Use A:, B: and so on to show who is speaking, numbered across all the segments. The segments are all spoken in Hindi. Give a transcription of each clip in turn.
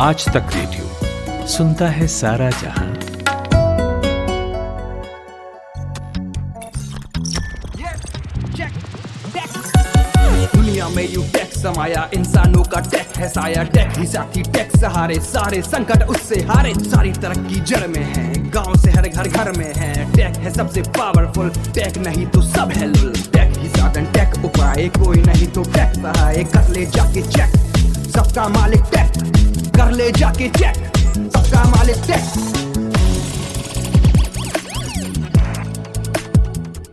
A: आज तक रेडियो सुनता है सारा जहां।
B: दुनिया में यू टेक समाया, इंसानों का टेक है साया। टेक ही साथी, टेक सहारे, सारे संकट उससे हारे। सारी तरक्की जड़ में है, गांव से हर घर घर में है। टेक है सबसे पावरफुल, टेक नहीं तो सब है लुल। टेक ही साधन, टेक उपाय, कोई नहीं तो टेक सहाय। कर ले जाके चेक, सबका मालिक टेक। कर ले जाके चेक, सबका मालिक टेक।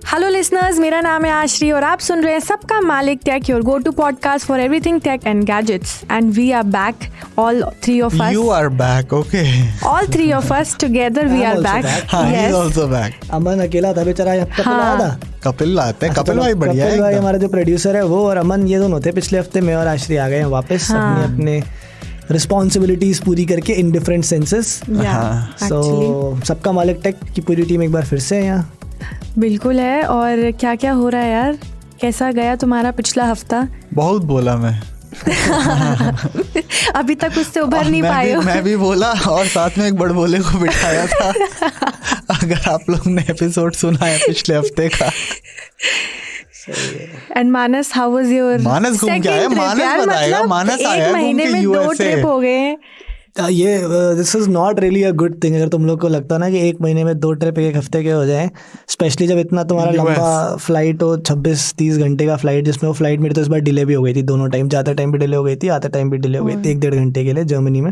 C: हेलो लिसनर्स, मेरा नाम है आश्री और आप सुन रहे हैं सबका मालिक tech, your go to podcast for everything tech and gadgets. And we are back, all three of us.
D: You are back, okay.
C: All three of us together we are back.
D: He is also back.
E: अमन अकेला था बेचारा, कपिल आया था।
D: कपिल लाते हैं, कपिल भाई बढ़िया है।
E: कपिल भाई हमारे जो प्रोड्यूसर है वो और अमन, ये दोनों थे पिछले हफ्ते में, और आश्री आ गए हैं वापस अपने रिस्पॉन्सिबिलिटीज पूरी करके इन डिफरेंट सेंसेस। सो सबका मालिक टेक की पूरी टीम एक बार फिर से है यहाँ।
C: बिल्कुल है। और क्या क्या हो रहा है यार, कैसा गया तुम्हारा पिछला हफ्ता?
D: बहुत बोला मैं
C: अभी तक उससे उभर नहीं पाए हो।
D: मैं भी बोला और साथ में एक बड़ बोले को बिठाया था। अगर आप लोग ने एपिसोड सुना है पिछले हफ्ते का।
C: And Manas, how was your?
D: Manas घूम के आया, मानस बताएगा। मानस आया
C: एक महीने में 2 ट्रिप हो गए हैं।
E: ये this is not really a good thing. अगर तुम लोग को लगता है ना कि एक महीने में 2 ट्रिप एक हफ्ते के हो जाए, स्पेशली जब इतना तुम्हारा लंबा फ्लाइट हो, 26-30 घंटे का फ्लाइट, जिसमें वो फ्लाइट मेरी तो इस बार डिले भी हो गई थी दोनों टाइम। जाते टाइम भी डिले हो गई थी, आते टाइम भी डिले हो गई थी 1-1.5 घंटे के लिए जर्मनी में।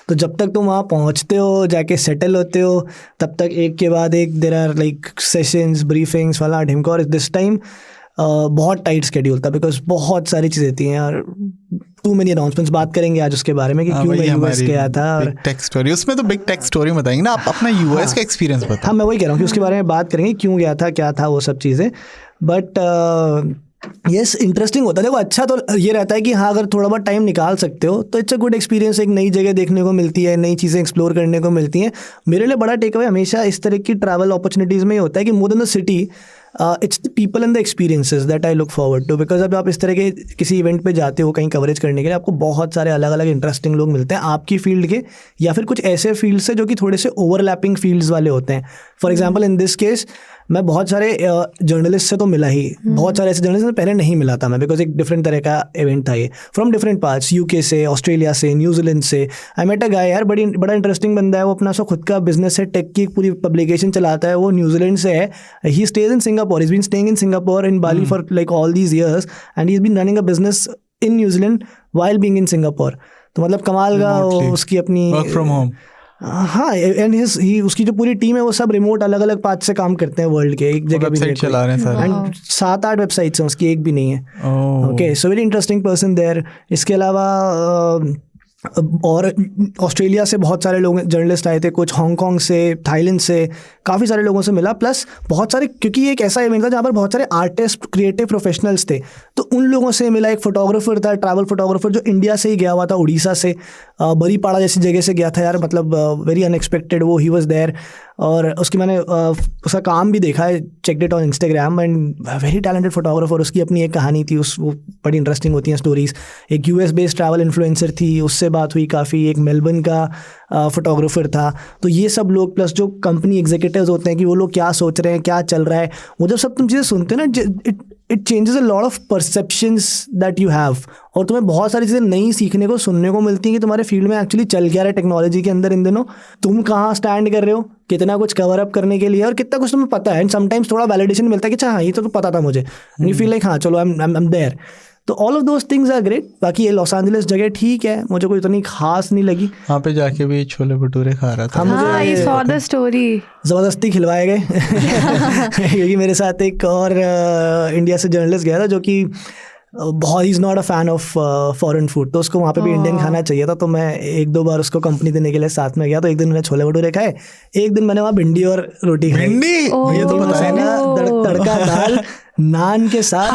E: तो जब तक तुम वहाँ पहुँचते हो, जाके सेटल होते हो, तब तक एक के बाद एक there are like sessions, briefings, फला ढिमका। और दिस टाइम बहुत टाइट शेड्यूल था बिकॉज बहुत सारी चीज़ें थी यार। Too many announcements. बात करेंगे आज उसके बारे में कि क्यों मैं यूएस गया था। और
D: टेक स्टोरी, उसमें तो बिग टेक स्टोरी बताएंगे ना आप, अपना यूएस का एक्सपीरियंस बताओ।
E: हाँ, मैं वही कह रहा हूँ कि उसके बारे में बात करेंगे, क्यों गया था, क्या था वो सब चीज़ें। बट यस, इंटरेस्टिंग होता है। देखो, अच्छा तो ये रहता है कि हाँ, अगर थोड़ा बहुत टाइम निकाल सकते हो तो इट्स अ गुड एक्सपीरियंस। एक नई जगह देखने को मिलती है, नई चीज़ें एक्सप्लोर करने को मिलती हैं। मेरे लिए बड़ा टेक अवे हमेशा इस तरह की ट्रैवल अपॉर्चुनिटीज़ में ये होता है कि more than the city, it's the people and the experiences that I look forward to. Because अब आप इस तरह के किसी इवेंट पे जाते हो कहीं कवरेज करने के लिए, आपको बहुत सारे अलग अलग इंटरेस्टिंग लोग मिलते हैं आपकी फील्ड के, या फिर कुछ ऐसे फील्ड से जो कि थोड़े से ओवरलैपिंग फील्ड्स वाले होते हैं। For example in this case, मैं बहुत सारे जर्नलिस्ट से तो मिला ही, बहुत सारे ऐसे जर्नलिस्ट से पहले नहीं मिला था मैं, बिकॉज एक डिफरेंट तरह का इवेंट था ये। फ्रॉम डिफरेंट पार्ट्स, यूके से, ऑस्ट्रेलिया से, न्यूजीलैंड से। आई मेट अ गाय यार, बड़ा इंटरेस्टिंग बंदा है वो। अपना सा खुद का बिजनेस है, टेक की पूरी पब्लिकेशन चलाता है। वो न्यूजीलैंड से है। He stays in Singapore, he is been staying in Singapore, in Bali for like all these years, and he is been running a business in New Zealand while being in Singapore. तो मतलब कमाल का उसकी अपनी
D: वर्क फ्रॉम होम।
E: हाँ, एंड उसकी जो पूरी टीम है वो सब रिमोट अलग अलग पार्ट से काम करते हैं वर्ल्ड के, एक जगह भी नहीं
D: चला रहे हैं सारे।
E: एंड 7-8 वेबसाइट्स हैं उसकी, एक भी नहीं है। Okay, so very interesting person there. इसके अलावा और ऑस्ट्रेलिया से बहुत सारे लोग जर्नलिस्ट आए थे, कुछ हांगकॉन्ग से, थाईलैंड से, काफ़ी सारे लोगों से मिला। प्लस बहुत सारे, क्योंकि ये एक ऐसा इवेंट था जहाँ पर बहुत सारे आर्टिस्ट, क्रिएटिव प्रोफेशनल्स थे, तो उन लोगों से मिला। एक फोटोग्राफर था, ट्रैवल फोटोग्राफर, जो इंडिया से ही गया हुआ था, उड़ीसा से, बरीपाड़ा जैसी जगह से गया था यार। मतलब वेरी अनएक्सपेक्टेड, वो ही वॉज देयर। और उसकी मैंने उसका काम भी देखा है, check it on Instagram, and very talented photographer. उसकी अपनी एक कहानी थी, वो बड़ी इंटरेस्टिंग होती हैं स्टोरीज। एक यूएस बेस्ड ट्रैवल इन्फ्लुएंसर थी, उससे बात हुई काफ़ी। एक मेलबर्न का फोटोग्राफर था। तो ये सब लोग, प्लस जो कंपनी एग्जीक्यूटिव्स होते हैं कि वो लोग क्या सोच रहे हैं, क्या चल रहा है, वो जब सब तुम चीज़ें सुनते हो ना, it changes a lot of perceptions that you have. और तुम्हें बहुत सारी चीज़ें नई सीखने को, सुनने को मिलती हैं कि तुम्हारे फील्ड में एक्चुअली चल क्या रहा है टेक्नोलॉजी के अंदर इन दिनों, तुम कहाँ स्टैंड कर रहे हो, कितना कुछ कवर अप करने के लिए, और कितना कुछ तुम्हें पता है। एंड समटाइम्स थोड़ा वैलिडेशन मिलता है कि अच्छा हाँ, ये तो पता था मुझे, एंड यू फील लाइक हाँ चलो आई एम देयर। तो all of those things are great. बाकी ये लॉस एंजलिस जगह ठीक है, मुझे कोई इतनी खास नहीं लगी।
D: वहाँ पे जाके भी छोले भटूरे खा रहा था।
C: हाँ, ये सॉ द स्टोरी
E: ज़बरदस्ती खिलवाए गए क्योंकि मेरे साथ एक और इंडिया से जर्नलिस्ट गया था जो कि बहुत, he is not a fan of foreign food, तो उसको वहाँ पे भी इंडियन खाना चाहिए था। तो मैं 1-2 बार उसको कंपनी देने के लिए साथ में गया। तो एक दिन मैंने छोले भटूरे खाए, एक दिन मैंने वहाँ भिंडी और रोटी खाई।
D: भिंडी, ये तो बताया
E: तड़का दाल नान के साथ।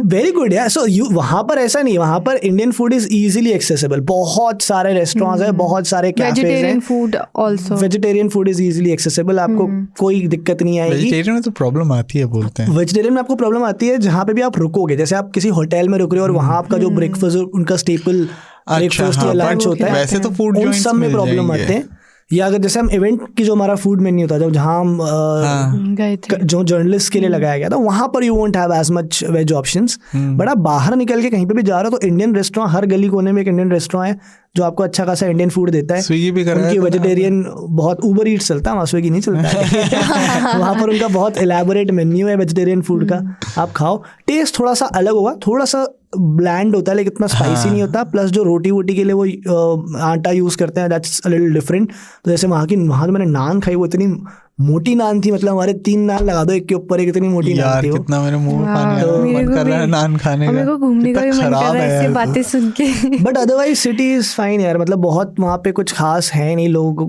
E: वेरी गुड यार। सो वहाँ पर ऐसा नहीं, वहाँ पर Indian food is easily accessible. बहुत सारे रेस्टोरेंट्स हैं, बहुत सारे कैफेज हैं।
C: Vegetarian food also,
E: vegetarian food is easily accessible, आपको कोई दिक्कत नहीं आएगी।
D: वेजिटेरियन में तो प्रॉब्लम आती है, बोलते हैं
E: वेजिटेरियन में आपको प्रॉब्लम आती है जहाँ पे भी आप रुकोगे। जैसे आप किसी होटल में रुक रहे हो और वहाँ आपका जो ब्रेकफास्ट, उनका स्टेपल ब्रेकफास्ट या लंच होता है,
D: वैसे तो फूड
E: उन सब में प्रॉब्लम आते हैं। या अगर जैसे हम इवेंट की जो हमारा फूड मेन्यू था जब जहाँ हम
C: गए थे,
E: जो जर्नलिस्ट के लिए लगाया गया था, वहाँ पर you won't have as much veg options. But आप बाहर निकल के कहीं पे भी जा रहे हो तो इंडियन रेस्टोरेंट, हर गली कोने में एक इंडियन रेस्टोरेंट है जो आपको अच्छा खासा इंडियन फूड देता है।
D: स्विगी भी कर रहा है,
E: उनकी वेजिटेरियन बहुत, उबर ईट्स चलता है वहाँ, स्विगी नहीं चलता है। वहाँ पर उनका बहुत एलैबोरेट मेन्यू है वेजिटेरियन फूड का, आप खाओ। टेस्ट थोड़ा सा अलग होगा, थोड़ा सा ब्लैंड होता है लेकिन इतना स्पाइसी नहीं होता। प्लस जो रोटी वोटी के लिए वो आटा यूज़ करते हैं, दैट्स अ लिटिल डिफरेंट। तो जैसे वहाँ तो मैंने नान खाई, वो इतनी मोटी नान थी, मतलब हमारे 3 नान लगा दो एक के ऊपर एक, इतनी मोटी नान थी।
D: कितना मेरे मुंह में पानी आ रहा है, मन कर रहा है नान खाने का,
C: मेरे को घूमने का भी मन कर रहा है ऐसी बातें सुन के।
E: But otherwise city is fine यार, मतलब बहुत वहाँ पे कुछ खास है नहीं। लोग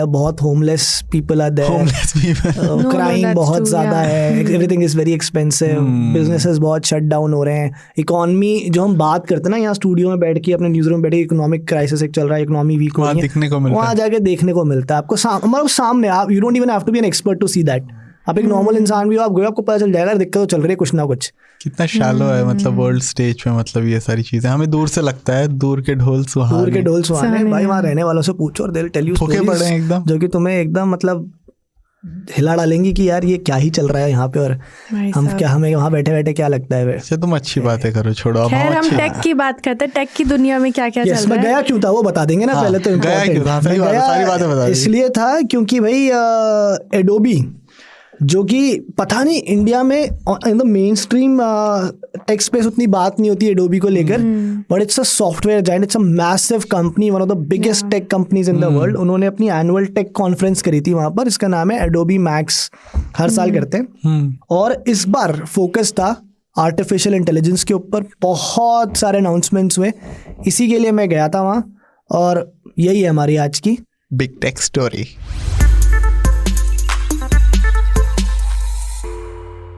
E: बहुत homeless people are there, crime बहुत ज्यादा है, everything is very expensive, businesses बहुत शट डाउन हो रहे हैं। इकोनॉमी जो हम बात करते हैं ना यहाँ स्टूडियो में बैठ के, अपने न्यूज़ रूम में बैठ के, इकोनॉमिक क्राइसिस एक चल रहा है, इकोनॉमी वीक हो रही है, वहाँ जाके देखने को मिलता है आपको मतलब सामने। आप you don't even have to be an expert to see that. आप एक नॉर्मल इंसान भी हो, आप गए आपको पता चल जाएगा दिक्कत तो चल रही है कुछ ना कुछ।
D: कितना शैलो है मतलब वर्ल्ड स्टेज पे, मतलब ये सारी चीजें हमें दूर से लगता है, दूर के ढोल सुहाने भाई, वहाँ रहने वालों से पूछो और they'll tell you stories एकदम,
E: जो कि तुम्हें एकदम मतलब हिला डालेंगी कि यार ये क्या ही चल रहा है यहाँ पे, और हमें वहाँ बैठे बैठे क्या लगता है। वैसे
D: तुम अच्छी बातें करो, छोड़ो।
C: खैर हम टेक की बात करते हैं, टेक की दुनिया में क्या क्या चल रहा है।
E: मैं गया क्यों था वो बता देंगे ना। पहले तो गया इसलिए था क्योंकि भाई एडोबी, जो कि पता नहीं इंडिया में in the main stream tech space उतनी बात नहीं होती है एडोबी को लेकर, but it's a software giant, it's a massive company, one of the biggest tech companies in the world. उन्होंने अपनी एनुअल टेक कॉन्फ्रेंस करी थी वहाँ पर, इसका नाम है एडोबी मैक्स, हर साल करते हैं। और इस बार फोकस था आर्टिफिशियल इंटेलिजेंस के ऊपर, बहुत सारे अनाउंसमेंट्स हुए, इसी के लिए मैं गया था वहाँ। और यही है हमारी आज की
D: बिग टेक स्टोरी।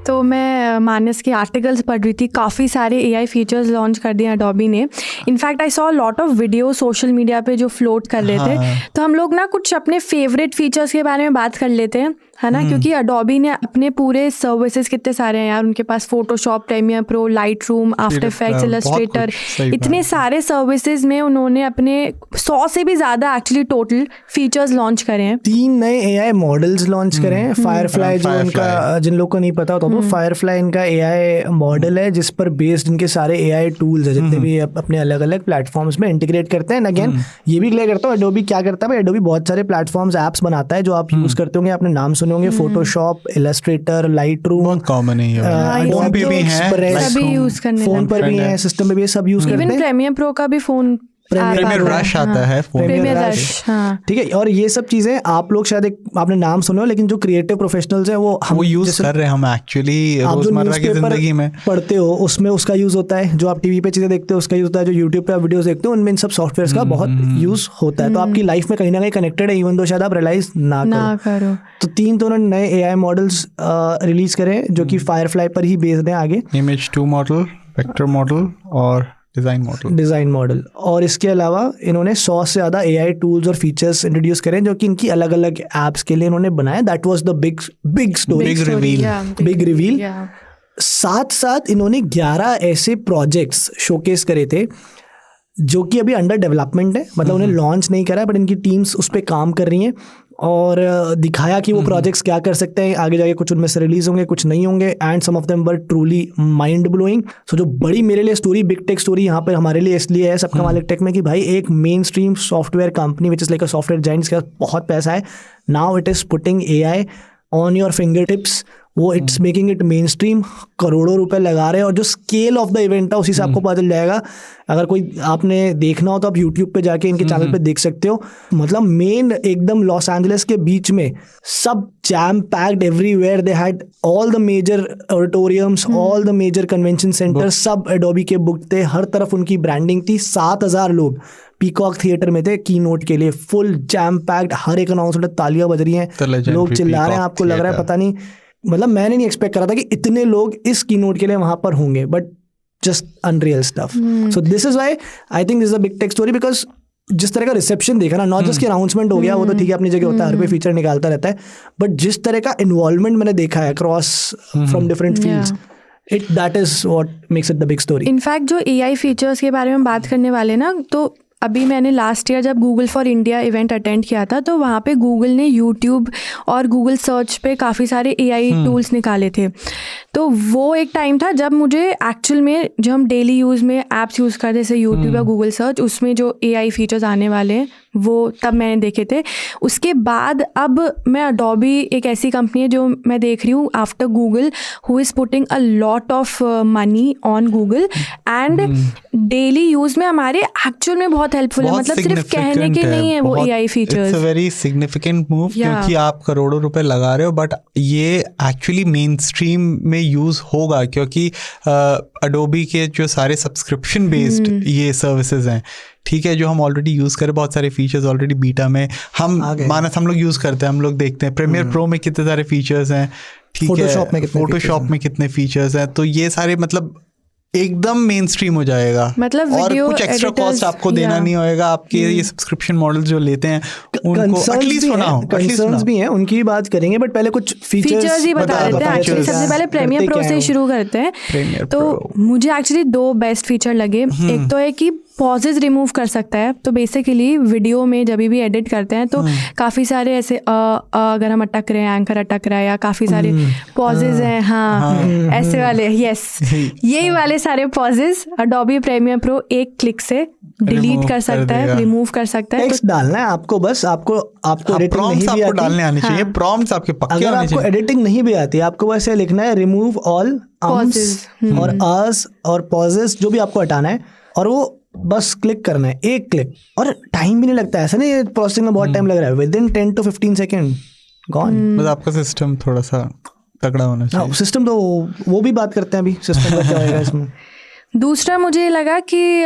C: तो मैं मानस के आर्टिकल्स पढ़ रही थी, काफ़ी सारे AI फीचर्स लॉन्च कर दिए एडोबी ने। In fact I saw lot of video social media पे जो फ्लोट कर रहे थे। तो हम लोग ना कुछ अपने फेवरेट फीचर्स के बारे में बात कर लेते हैं, है ना, क्योंकि एडोबी ने अपने पूरे सर्विसेज कितने सारे हैं यार उनके पास, Photoshop, Premiere Pro, Lightroom, After Effects, Illustrator, इतने सारे सर्विसेज में उन्होंने अपने 100 से भी ज़्यादा एक्चुअली टोटल फीचर्स लॉन्च करे हैं।
E: 3 नए AI मॉडल्स लॉन्च करे हैं। फायरफ्लाई जो उनका, जिन लोगों को नहीं पता होता तो फायरफ्लाई इनका AI मॉडल है जिस पर बेस्ड इनके सारे AI टूल्स है जितने भी अपने अलग अलग प्लेटफॉर्म्स में इंटीग्रेट करते हैं। अगेन ये भी क्लियर करता हूँ, एडोबी क्या करता है, एडोबी बहुत सारे प्लेटफॉर्म्स ऐप्स बनाता है जो आप यूज करते होंगे, आपने नाम सुने होंगे, फोटोशॉप, इलस्ट्रेटर, लाइट रूम,
D: बहुत कॉमन है ये, फोन पे भी है,
C: सभी यूज करने,
E: फोन पर भी है, सिस्टम पे भी सब यूज करते हैं।
C: इवन प्रीमियर प्रो का भी फोन,
D: प्रीमियर रश आता है,
C: प्रीमियर रश, हाँ
E: ठीक है। और ये सब चीजें आप लोग शायद आपने नाम सुने हो, लेकिन जो क्रिएटिव प्रोफेशनल्स हैं वो यूज कर रहे हैं। हम
D: एक्चुअली रोजमर्रा की जिंदगी में
E: पढ़ते हो उसमें उसका यूज होता है, जो आप टीवी पे चीजें देखते हो उसका यूज होता है, जो यूट्यूब पे आप वीडियोस देखते हो उनमें इन सब सॉफ्टवेयर का बहुत यूज होता है। तो आपकी लाइफ में कहीं ना कहीं कनेक्टेड है, इवन दो शायद आप रियलाइज ना करो। तो 3 तो उन्होंने नए AI मॉडल्स रिलीज करे जो कि फायरफ्लाई पर ही बेस्ड है। आगे
D: इमेज 2 मॉडल, वेक्टर मॉडल और डिज़ाइन मॉडल।
E: और इसके अलावा इन्होंने 100 से ज़्यादा AI टूल्स और फीचर्स इंट्रोड्यूस करें जो कि इनकी अलग अलग एप्स के लिए इन्होंने बनाया। That was the big story, big reveal. साथ साथ इन्होंने 11 ऐसे प्रोजेक्ट्स शोकेस करे थे जो कि अभी अंडर डेवलपमेंट है, मतलब उन्हें लॉन्च नहीं करा है, बट इनकी टीम्स उस पर काम कर रही हैं और दिखाया कि वो प्रोजेक्ट्स क्या कर सकते हैं आगे जाके। कुछ उनमें से रिलीज होंगे, कुछ नहीं होंगे, and some of them were truly mind blowing. So जो बड़ी मेरे लिए स्टोरी, बिग टेक स्टोरी यहाँ पर हमारे लिए इसलिए है सबका मालिक टेक में कि भाई एक mainstream software company which is like a software giant, के बहुत पैसा है, now it is putting AI on your fingertips. वो it's making it mainstream, करोड़ों रुपए लगा रहे हैं। और जो स्केल ऑफ द इवेंट है उसी से आपको पता चल जाएगा। अगर कोई आपने देखना हो तो आप यूट्यूब पे जाके इनके चैनल पे देख सकते हो। मतलब मेन एकदम लॉस एंजलिस के बीच में सब jam packed everywhere, they had all the major auditoriums, all the major convention center, सब एडोबी के बुक थे, हर तरफ उनकी ब्रांडिंग थी। 7000 लोग पीकॉक थिएटर में थे की नोट के लिए, फुल जैम पैक्ड, हर एक अनाउंसमेंट तालियां बज रही हैं, लोग चिल्ला रहे हैं, आपको लग रहा है पता नहीं, मतलब मैंने नहीं एक्सपेक्ट करा था कि इतने लोग इस कीनोट के लिए वहां पर होंगे, but just unreal stuff. So this is why I think this is a big tech story, because जिस तरह का रिसेप्शन देखा ना, नॉट जस्ट कि अनाउंसमेंट हो गया, वो तो ठीक है अपनी जगह होता है, हर कोई फीचर निकालता रहता है, बट जिस तरह का इन्वॉल्वमेंट मैंने देखा है across from different fields, that is what makes it the big story.
C: In fact जो AI फीचर्स के बारे में बात करने वाले ना, तो अभी मैंने लास्ट ईयर जब Google for India event attend किया था, तो वहाँ पे गूगल ने यूट्यूब और गूगल सर्च पे काफ़ी सारे AI टूल्स निकाले थे। तो वो एक टाइम था जब मुझे एक्चुअल में, जो हम डेली यूज़ में ऐप्स यूज़ करते जैसे यूट्यूब या गूगल सर्च, उसमें जो AI फीचर्स आने वाले हैं वो तब मैंने देखे थे। उसके बाद अब मैं अडोबी एक ऐसी कंपनी है जो मैं देख रही हूँ after Google, who is putting a lot of money on Google and daily use में हमारे एक्चुअल में बहुत हेल्पफुल है। मतलब सिर्फ कहने के नहीं है वो AI features.
D: It's a very significant move, क्योंकि आप करोड़ों रुपए लगा रहे हो, बट ये एक्चुअली मेन स्ट्रीम में यूज़ होगा, क्योंकि अडोबी के जो सारे सब्सक्रिप्शन बेस्ड ये सर्विसेज हैं, ठीक है, जो हम ऑलरेडी यूज़ करें, बहुत सारे फीचर्स ऑलरेडी बीटा में हम लोग यूज़ करते हैं, हम लोग देखते हैं प्रीमियर प्रो में कितने सारे फीचर्स हैं, ठीक है, फोटोशॉप में कितने फीचर्स हैं, तो ये सारे मतलब एकदम मेन स्ट्रीम हो जाएगा।
C: मतलब
D: और कुछ एक्स्ट्रा कॉस्ट आपको देना नहीं होएगा। आपके ये सब्सक्रिप्शन मॉडल जो लेते हैं उनको एटलीस्ट
E: कंसर्न्स भी हैं, उनकी बात करेंगे, बट पहले कुछ फीचर्स
C: ही बता देते हैं। एक्चुअली सबसे पहले प्रीमियर प्रो से शुरू करते हैं। तो मुझे एक्चुअली 2 बेस्ट फीचर लगे। एक तो है कि पॉजेज रिमूव कर सकता है। तो बेसिकली वीडियो में जब भी एडिट करते हैं तो काफ़ी सारे ऐसे अगर हम अटक रहे हैं, एंकर अटक रहा है, या काफ़ी सारे पॉजेज हैं, ऐसे वाले, यस, यही वाले सारे पॉजेज अडोबी प्रीमियर प्रो एक क्लिक से डिलीट कर सकता है, रिमूव कर सकता है।
E: टेक्स्ट डालना है आपको, बस आपको एडिटिंग नहीं भी आती,
D: डालने आने चाहिए, प्रॉम्प्ट्स आपके पक्के होने चाहिए।
E: अगर आपको एडिटिंग नहीं भी आती, आपको बस ये लिखना है रिमूव ऑल और आस और पॉजेस, जो भी आपको हटाना है, और वो बस क्लिक करना है, एक क्लिक, और टाइम भी नहीं लगता। ऐसा नहीं प्रोसेसिंग में बहुत टाइम लग रहा है, with in 10 to 15 second gone.
D: बस आपका सिस्टम थोड़ा सा तगड़ा होना चाहिए।
E: सिस्टम तो वो भी बात करते हैं अभी, सिस्टम का क्या होगा इसमें।
C: दूसरा मुझे लगा कि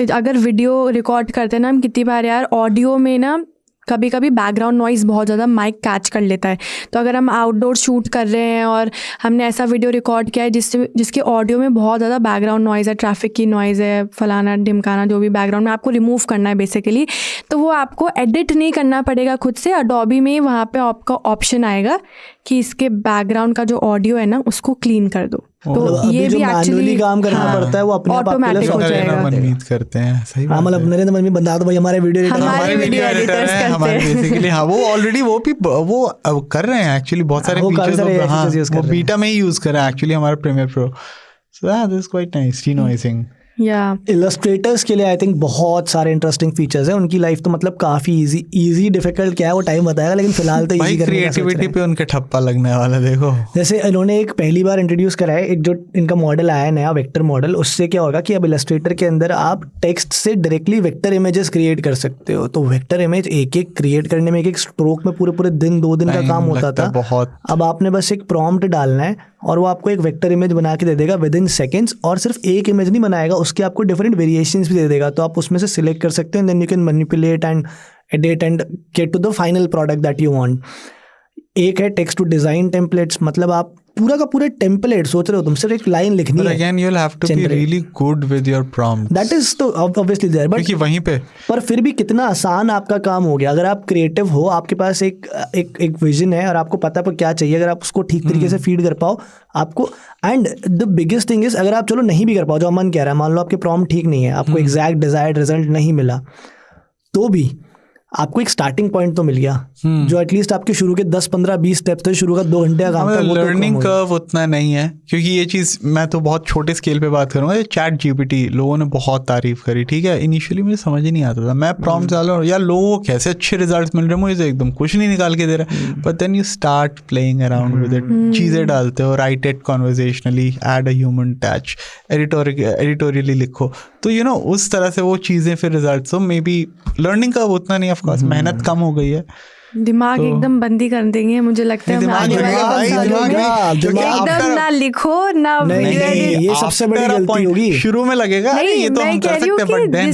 C: अगर वीडियो रिकॉर्ड करते हैं ना हम, कितनी बार यार ऑडियो में ना कभी कभी बैकग्राउंड नॉइज़ बहुत ज़्यादा माइक कैच कर लेता है। तो अगर हम आउटडोर शूट कर रहे हैं और हमने ऐसा वीडियो रिकॉर्ड किया है जिसके ऑडियो में बहुत ज़्यादा बैकग्राउंड नॉइज़ है, ट्रैफिक की नॉइज़ है, फलाना ढिमकाना, जो भी बैकग्राउंड में आपको रिमूव करना है बेसिकली, तो वो आपको एडिट नहीं करना पड़ेगा खुद से। अडोबी में वहाँ पे आपका ऑप्शन आएगा कि इसके बैकग्राउंड का जो ऑडियो है ना उसको क्लीन कर दो। तो ये भी एक्चुअली
E: काम करना पड़ता है, वो अपने
C: ऑटोमेटिक हो जाएगा।
D: मनमीत करते हैं, सही बात है।
E: मतलब नरेंद्र मनमीत बता दो भाई, हमारे वीडियो
C: एडिटर्स करते हैं
D: बेसिकली। हाँ, वो ऑलरेडी वो कर रहे हैं एक्चुअली, बहुत सारे फीचर्स वो बीटा में ही यूज कर रहे हैं एक्चुअली हमारा Premiere Pro. So that is quite nice, denoising.
E: Illustrators के लिए आई थिंक बहुत सारे इंटरेस्टिंग फीचर्स हैं। उनकी लाइफ तो मतलब काफी इजी डिफिकल्ट क्या है वो टाइम बताएगा, लेकिन फिलहाल तो इजी करने का
D: क्रिएटिविटी पे उनके ठप्पा लगने वाला। देखो
E: जैसे इन्होंने एक पहली बार इंट्रोड्यूस करा है, एक जो इनका मॉडल आया है नया वेक्टर मॉडल, उससे क्या होगा कि अब इलस्ट्रेटर के अंदर आप टेक्स्ट से डायरेक्टली वेक्टर इमेजेस क्रिएट कर सकते हो। तो वेक्टर इमेज एक एक क्रिएट करने में एक स्ट्रोक में पूरे 2 दिन का काम होता था
D: बहुत।
E: अब आपने बस एक प्रॉम्प्ट डालना है और वो आपको एक वेक्टर इमेज बना के दे देगा विद इन सेकेंड्स। और सिर्फ एक इमेज नहीं बनाएगा, उसके आपको डिफरेंट वेरिएशंस भी दे देगा। तो आप उसमें से सिलेक्ट कर सकते हैं, then you can manipulate and edit and get to the final product that you want. एक है टेक्स्ट टू डिजाइन टेम्पलेट्स, मतलब आप पूरा का पूरा टेम्पलेट सोच रहे हो, तुम सिर्फ एक लाइन लिखनी है।
D: Again, you'll have to be really good with your prompts.
E: That is तो obviously there, but
D: क्योंकि वहीं पे
E: पर फिर भी कितना आसान आपका काम हो गया। अगर आप क्रिएटिव हो, आपके पास एक विजन है और आपको पता है क्या चाहिए, अगर आप उसको ठीक तरीके से फीड कर पाओ आपको। And the biggest thing is, अगर आप चलो नहीं भी कर पाओ, जो मन कह रहा है, मान लो आपके प्रॉम्प्ट ठीक नहीं है, आपको एग्जैक्ट डिजायर्ड रिजल्ट नहीं मिला, तो भी आपको एक स्टार्टिंग पॉइंट तो मिल गया जो एटलीस्ट आपके शुरू के 10, 15, 20 स्टेप्स थे, शुरू का 2 घंटे का काम था।
D: लर्निंग कर्व उतना नहीं है, क्योंकि ये चीज़ मैं तो बहुत छोटे स्केल पे बात करूँगा। चैट जीपीटी लोगों ने बहुत तारीफ करी, ठीक है। इनिशियली मुझे समझ ही नहीं आता था, मैं प्रॉम्प्ट डाल रहा हूँ यार, लोगों को कैसे अच्छे रिजल्ट्स मिल रहे हैं, मुझे एकदम कुछ नहीं निकाल के दे रहा। But then you start playing around with it, चीज़ें डालते हो, write it conversationally, add a human touch, editorially लिखो, तो यू नो उस तरह से वो चीज़ें फिर result. So may be learning curve उतना नहीं, ऑफ कोर्स मेहनत कम हो गई है।
C: दिमाग तो एकदम बंदी कर देंगे मुझे लगता है। एकदम ना लिखो ना,
E: ये सबसे बड़ी गलती होगी।
D: शुरू में लगेगा ये तो हम कर सकते हैं, but then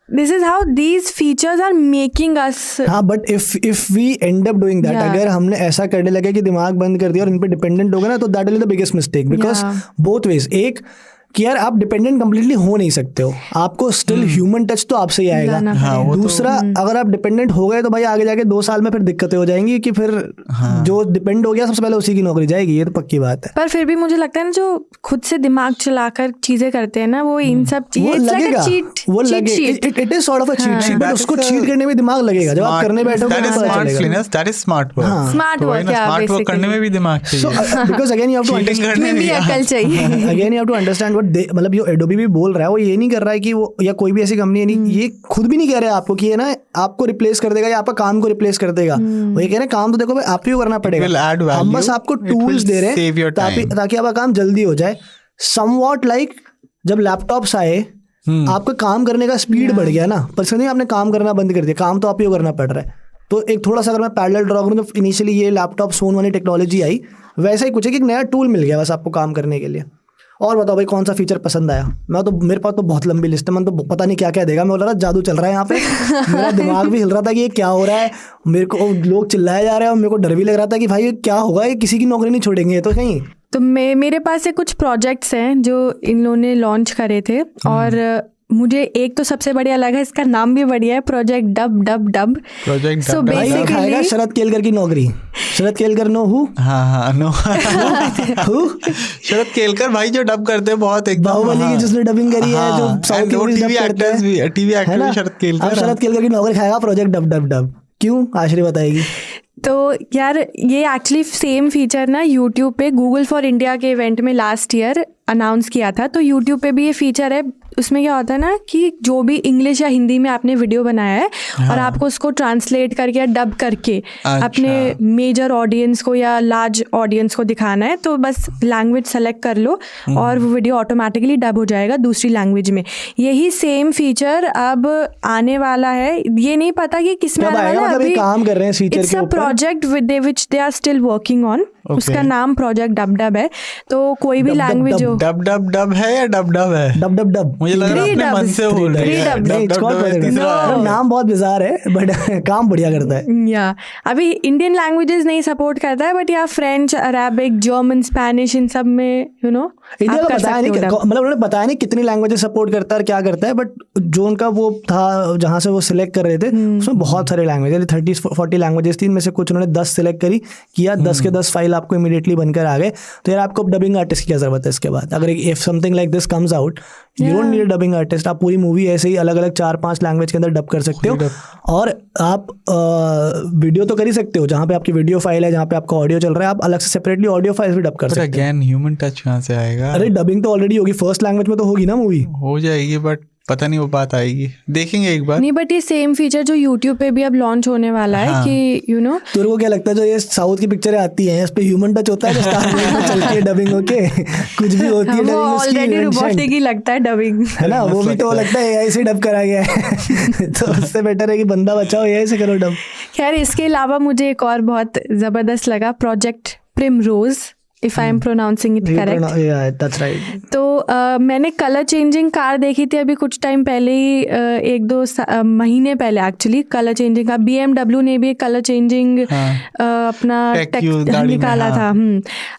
C: This is how these features are making us.
E: हाँ, but if we end up doing that, अगर हमने ऐसा करने लगे कि दिमाग बंद कर दिया और इन पे डिपेंडेंट हो गए ना, तो that will be the biggest mistake, because both ways। एक कि यार आप डिपेंडेंट कंप्लीटली हो नहीं सकते हो, आपको स्टिल ह्यूमन टच तो आपसे ही आएगा।
C: लाना
E: दूसरा अगर आप डिपेंडेंट हो गए तो भाई आगे जाके 2 साल में फिर दिक्कतें हो जाएंगी कि फिर जो डिपेंड हो गया सबसे पहले उसी की नौकरी जाएगी, ये तो पक्की बात है।
C: पर फिर भी मुझे लगता है ना जो खुद से दिमाग चलाकर चीजें करते हैं ना, वो इन सब
E: वो
C: चीजें
E: लगेगा, वो लगेगा, it is sort of a cheat sheet, but उसको चीट करने में दिमाग लगेगा जब आप करने बैठोगे।
D: That is smart work.
C: Smart work
D: करने में भी दिमाग चाहिए,
E: because again you have to understand,
C: में भी अकल चाहिए।
E: Again you have to understand what they, मतलब जो एडोबी भी बोल रहा है वो ये नहीं कर रहा है कि वो, या कोई भी ऐसी कंपनी है नहीं, ये खुद भी नहीं कह रहे आपको कि ये ना आपको रिप्लेस कर देगा या आपका काम को रिप्लेस कर देगा। वो ये कह रहे हैं काम तो देखो भाई आप ही को करना पड़ेगा, हम बस आपको टूल्स दे रहे हैं ताकि आपका काम जल्दी हो जाए। समवॉट लाइक जब लैपटॉप्स आए आपका काम करने का स्पीड बढ़ गया ना, पर नहीं आपने काम करना बंद कर दिया, काम तो आप ही को करना पड़ रहा है। तो एक थोड़ा सा अगर मैं पैरेलल ड्रॉ करूँ तो इनिशियली ये लैपटॉप फोन वाली टेक्नोलॉजी आई, वैसा ही कुछ है कि एक नया टूल मिल गया बस आपको काम करने के लिए। और बताओ भाई कौन सा फीचर पसंद आया? मेरे पास तो बहुत लंबी लिस्ट है, मैं तो पता नहीं क्या क्या देगा। मैं बोल रहा था जादू चल रहा है यहाँ पे, मेरा दिमाग भी हिल रहा था कि ये क्या हो रहा है, मेरे को लोग चिल्लाए जा रहे हैं और मेरे को डर भी लग रहा था कि भाई ये क्या होगा, ये किसी की नौकरी नहीं छोड़ेंगे तो कहीं।
C: तो मेरे पास से कुछ प्रोजेक्ट्स हैं जो इन लोगों ने लॉन्च करे थे, और मुझे एक तो सबसे बढ़िया लगा, इसका नाम भी बढ़िया है, project dub dub dub.
D: So
E: basically Sharad Kelkar की नौकरी। Sharad Kelkar know who?
D: हाँ नो शरद केलकर भाई जो डब करते हैं बहुत एकदम
E: बाहुबली की जिसने डबिंग करी है, जो साउथ
D: टीवी एक्टर्स भी शरद केलकर।
E: शरद केलकर की नौकरी खाएगा प्रोजेक्ट डब डब डब। क्यों? आश्री बताएगी।
C: तो यार ये एक्चुअली सेम फीचर ना यूट्यूब पे गूगल फॉर इंडिया के इवेंट में लास्ट ईयर अनाउंस किया था। तो यूट्यूब पे भी ये फीचर है, उसमें क्या होता है ना कि जो भी इंग्लिश या हिंदी में आपने वीडियो बनाया है और आपको उसको ट्रांसलेट करके या डब करके अपने मेजर ऑडियंस को या लार्ज ऑडियंस को दिखाना है, तो बस लैंग्वेज सेलेक्ट कर लो और वो वीडियो ऑटोमेटिकली डब हो जाएगा दूसरी लैंग्वेज में। यही सेम फीचर अब आने वाला है, ये नहीं पता कि किस में आने वाला है, अभी
E: काम कर रहे हैं इस फीचर के ऊपर।
C: Project which they are still working on, उसका नाम प्रोजेक्ट डब डब है। तो कोई भी लैंग्वेज हो,
D: डब डब डब है या डब डब है?
E: डब डब डब,
D: मुझे लग रहा है अपने मन से बोल रही है।
E: नाम बहुत बिजार है बट काम बढ़िया करता है।
C: या अभी इंडियन लैंग्वेजेस नहीं सपोर्ट करता है, बट या फ्रेंच, अरेबिक, जर्मन, स्पेनिश, इन सब में
E: इंडिया का बताया नहीं, मतलब उन्होंने बताया नहीं कितनी लैंग्वेजेस सपोर्ट करता है और क्या करता है, बट जो उनका वो था जहाँ से वो सिलेक्ट कर रहे थे उसमें बहुत सारे लैंग्वेज, 30-40 लैंग्वेजेस थी, इनमें से कुछ उन्होंने 10 सिलेक्ट करी, किया 10 के 10 फाइल आपको इमीडिएटली बनकर आ गए। तो यार आपको डबिंग आर्टिस्ट की क्या जरूरत है इसके बाद? अगर if something like this comes out, you don't need dubbing artist. आप पूरी मूवी ऐसे ही अलग अलग 4-5 लैंग्वेज के अंदर डब कर सकते हो, और आप वीडियो तो कर ही सकते हो, जहाँ पे आपकी वीडियो फाइल है, जहाँ पे आपका ऑडियो चल रहा है, आप अलग से सेपरेटली ऑडियो फाइल भी डब कर सकते हो।
D: अगेन ह्यूमन टच कहाँ से आएगा?
E: अरे डबिंग तो ऑलरेडी होगी, फर्स्ट लैंग्वेज में तो होगी ना मूवी,
D: हो जाएगी, बट पता नहीं वो बात आएगी, देखेंगे एक बार।
C: नहीं, बट ये सेम फीचर जो YouTube पे भी अब लॉन्च होने वाला है कि
E: तेरे को क्या लगता है जो ये साउथ की पिक्चरें आती हैं इस पे ह्यूमन टच होता है जो स्टार में चलती है डबिंग होके कुछ भी होती है डबिंग
C: ऑलरेडी रोबोटिक ही लगता है डबिंग,
E: है ना? वो भी तो लगता है एआई से डब करा गया है तो उससे बेटर है कि बंदा बचाओ, एआई से करो डब।
C: खैर इसके अलावा मुझे एक और बहुत जबरदस्त लगा, project primrose, if I am pronouncing it correct.
E: That's right.
C: तो मैंने कलर चेंजिंग कार देखी थी अभी कुछ टाइम पहले ही, 1-2 महीने पहले एक्चुअली, कलर चेंजिंग का BMW ने भी कलर चेंजिंग अपना निकाला था।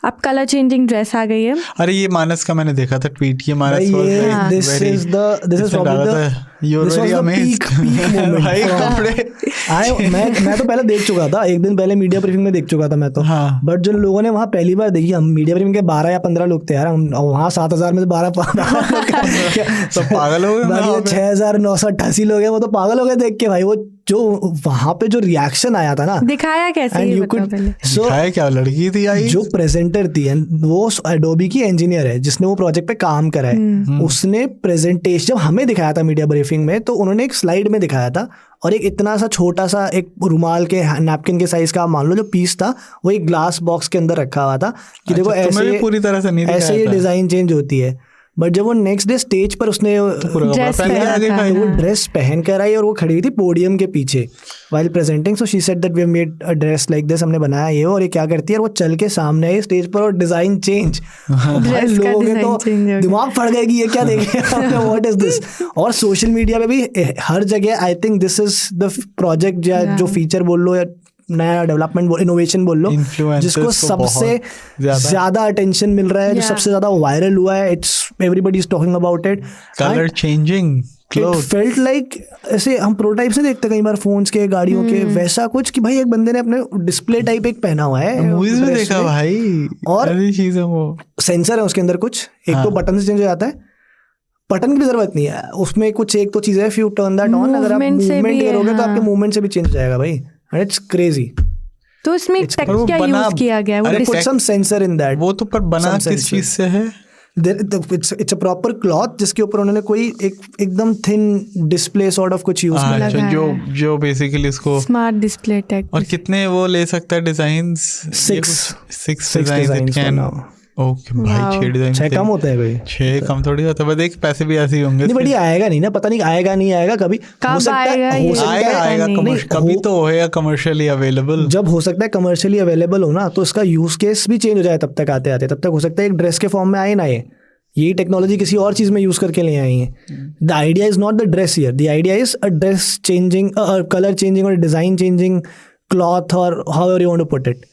C: अब कलर चेंजिंग ड्रेस आ गई है।
D: अरे ये मानस का मैंने देखा था ट्वीट, ये मानस
E: मैं तो पहले देख चुका था, एक दिन पहले मीडिया ब्रीफिंग में देख चुका था मैं तो, बट जो लोगों ने वहाँ पहली बार देखी, हम मीडिया ब्रीफिंग के 12 या 15 लोग थे यार, हम वहाँ 7,000 में से 12
D: सब पागल हो गए,
E: 6,988 लोग हैं, वो तो पागल हो गए देख के भाई। वो जो वहाँ पे जो रिएक्शन आया था ना,
C: दिखाया कैसे,
D: दिखाया क्या, लड़की थी आई
E: जो प्रेजेंटर थी, वो एडोबी की इंजीनियर है जिसने वो प्रोजेक्ट पे काम करा है, उसने प्रेजेंटेशन जब हमें दिखाया था मीडिया ब्रीफिंग में, तो उन्होंने एक स्लाइड में दिखाया था, और एक इतना सा छोटा सा एक रुमाल के नैपकिन के साइज का आप मान लो जो पीस था, वो एक ग्लास बॉक्स के अंदर रखा हुआ था कि देखो ऐसे
D: पूरी तरह से नहीं
E: ऐसे ये डिजाइन चेंज होती है। बट जब वो नेक्स्ट डे स्टेज पर उसने ड्रेस पहन कर आई और वो खड़ी हुई थी पोडियम के पीछे while presenting, so she said that we have made a dress like this, हमने बनाया ये, और ये क्या करती है, और वो चल के सामने आई स्टेज पर और डिजाइन चेंज, लोगों के तो दिमाग फट गए कि ये क्या देख रहे हैं, व्हाट इज दिस। और सोशल मीडिया पे भी हर जगह I think this is the project या जो फीचर बोल लो या नया डेवलपमेंट इनोवेशन बोल लो,
D: Influencers
E: जिसको
D: को
E: सबसे
D: बहुत
E: ज्यादा अटेंशन मिल रहा है, जो
C: Yeah.
E: सबसे ज्यादा वायरल हुआ है, it's everybody is talking about it.
D: Colour changing
E: it
D: cloth.
E: Felt like ऐसे हम प्रोटोटाइप्स नहीं देखते कई बार फोन्स के, गाड़ियों के, वैसा कुछ कि भाई एक बंदे ने अपने डिस्प्ले टाइप एक पहना हुआ है.
D: मूवीज में
E: dress
D: देखा भाई,
E: और
D: ऐसी चीजें वो
E: सेंसर है उसके अंदर कुछ, एक तो बटन से चेंज हो जाता है, बटन की भी जरूरत नहीं है उसमें, कुछ एक तो चीज है, if U turn that on, अगर आप
C: Movement से
E: मूवमेंट
C: भी है,
E: करोगे तो
C: हाँ.
E: आपके मूवमेंट से भी चेंज हो जाएगा भाई. And it's crazy.
C: तो इसमें टेक
D: वो
C: क्या
D: बना-
C: यूज किया गया है? वो
D: अरे
E: put some sensor in that.
D: वो तो पर बना
E: Some
D: किस
E: sensor.
D: चीज से है?
E: इट्स अ प्रॉपर क्लॉथ जिसके ऊपर उन्होंने कोई एकदम थिन डिस्प्ले सॉर्ट ऑफ कुछ यूज किया.
C: लगा
D: अच्छा, जो
C: है।
D: जो बेसिकली इसको.
C: Smart display tech.
D: और कितने वो ले सकता है designs?
E: Six
D: design
E: designs for now.
D: Okay भाई,
C: Wow.
D: 6 डिजाइन.
E: 6 कम होते हैं भाई.
D: 6 कम थोड़ी होता है, बस एक पैसे भी ऐसे ही होंगे.
E: नहीं बट ये आएगा नहीं ना, पता नहीं आएगा नहीं आएगा कभी.
C: कब
E: हो सकता
C: आएगा
E: है,
C: ये?
E: हो सकता
D: आएगा
E: है
D: आएगा
C: नहीं,
D: commercial- कभी
E: हो-
D: तो होएगा कमर्शियली अवेलेबल.
E: जब हो सकता है कमर्शियली अवेलेबल हो ना, तो इसका यूज केस भी चेंज हो जाए. तब तक आते आते तब तक हो सकता है एक ड्रेस के फॉर्म में आए ना, यही टेक्नोलॉजी किसी और चीज में यूज करके ले आई है. The idea is not the dress here, the idea is a dress changing, colour changing और डिजाइन चेंजिंग क्लॉथ और however you want to put it.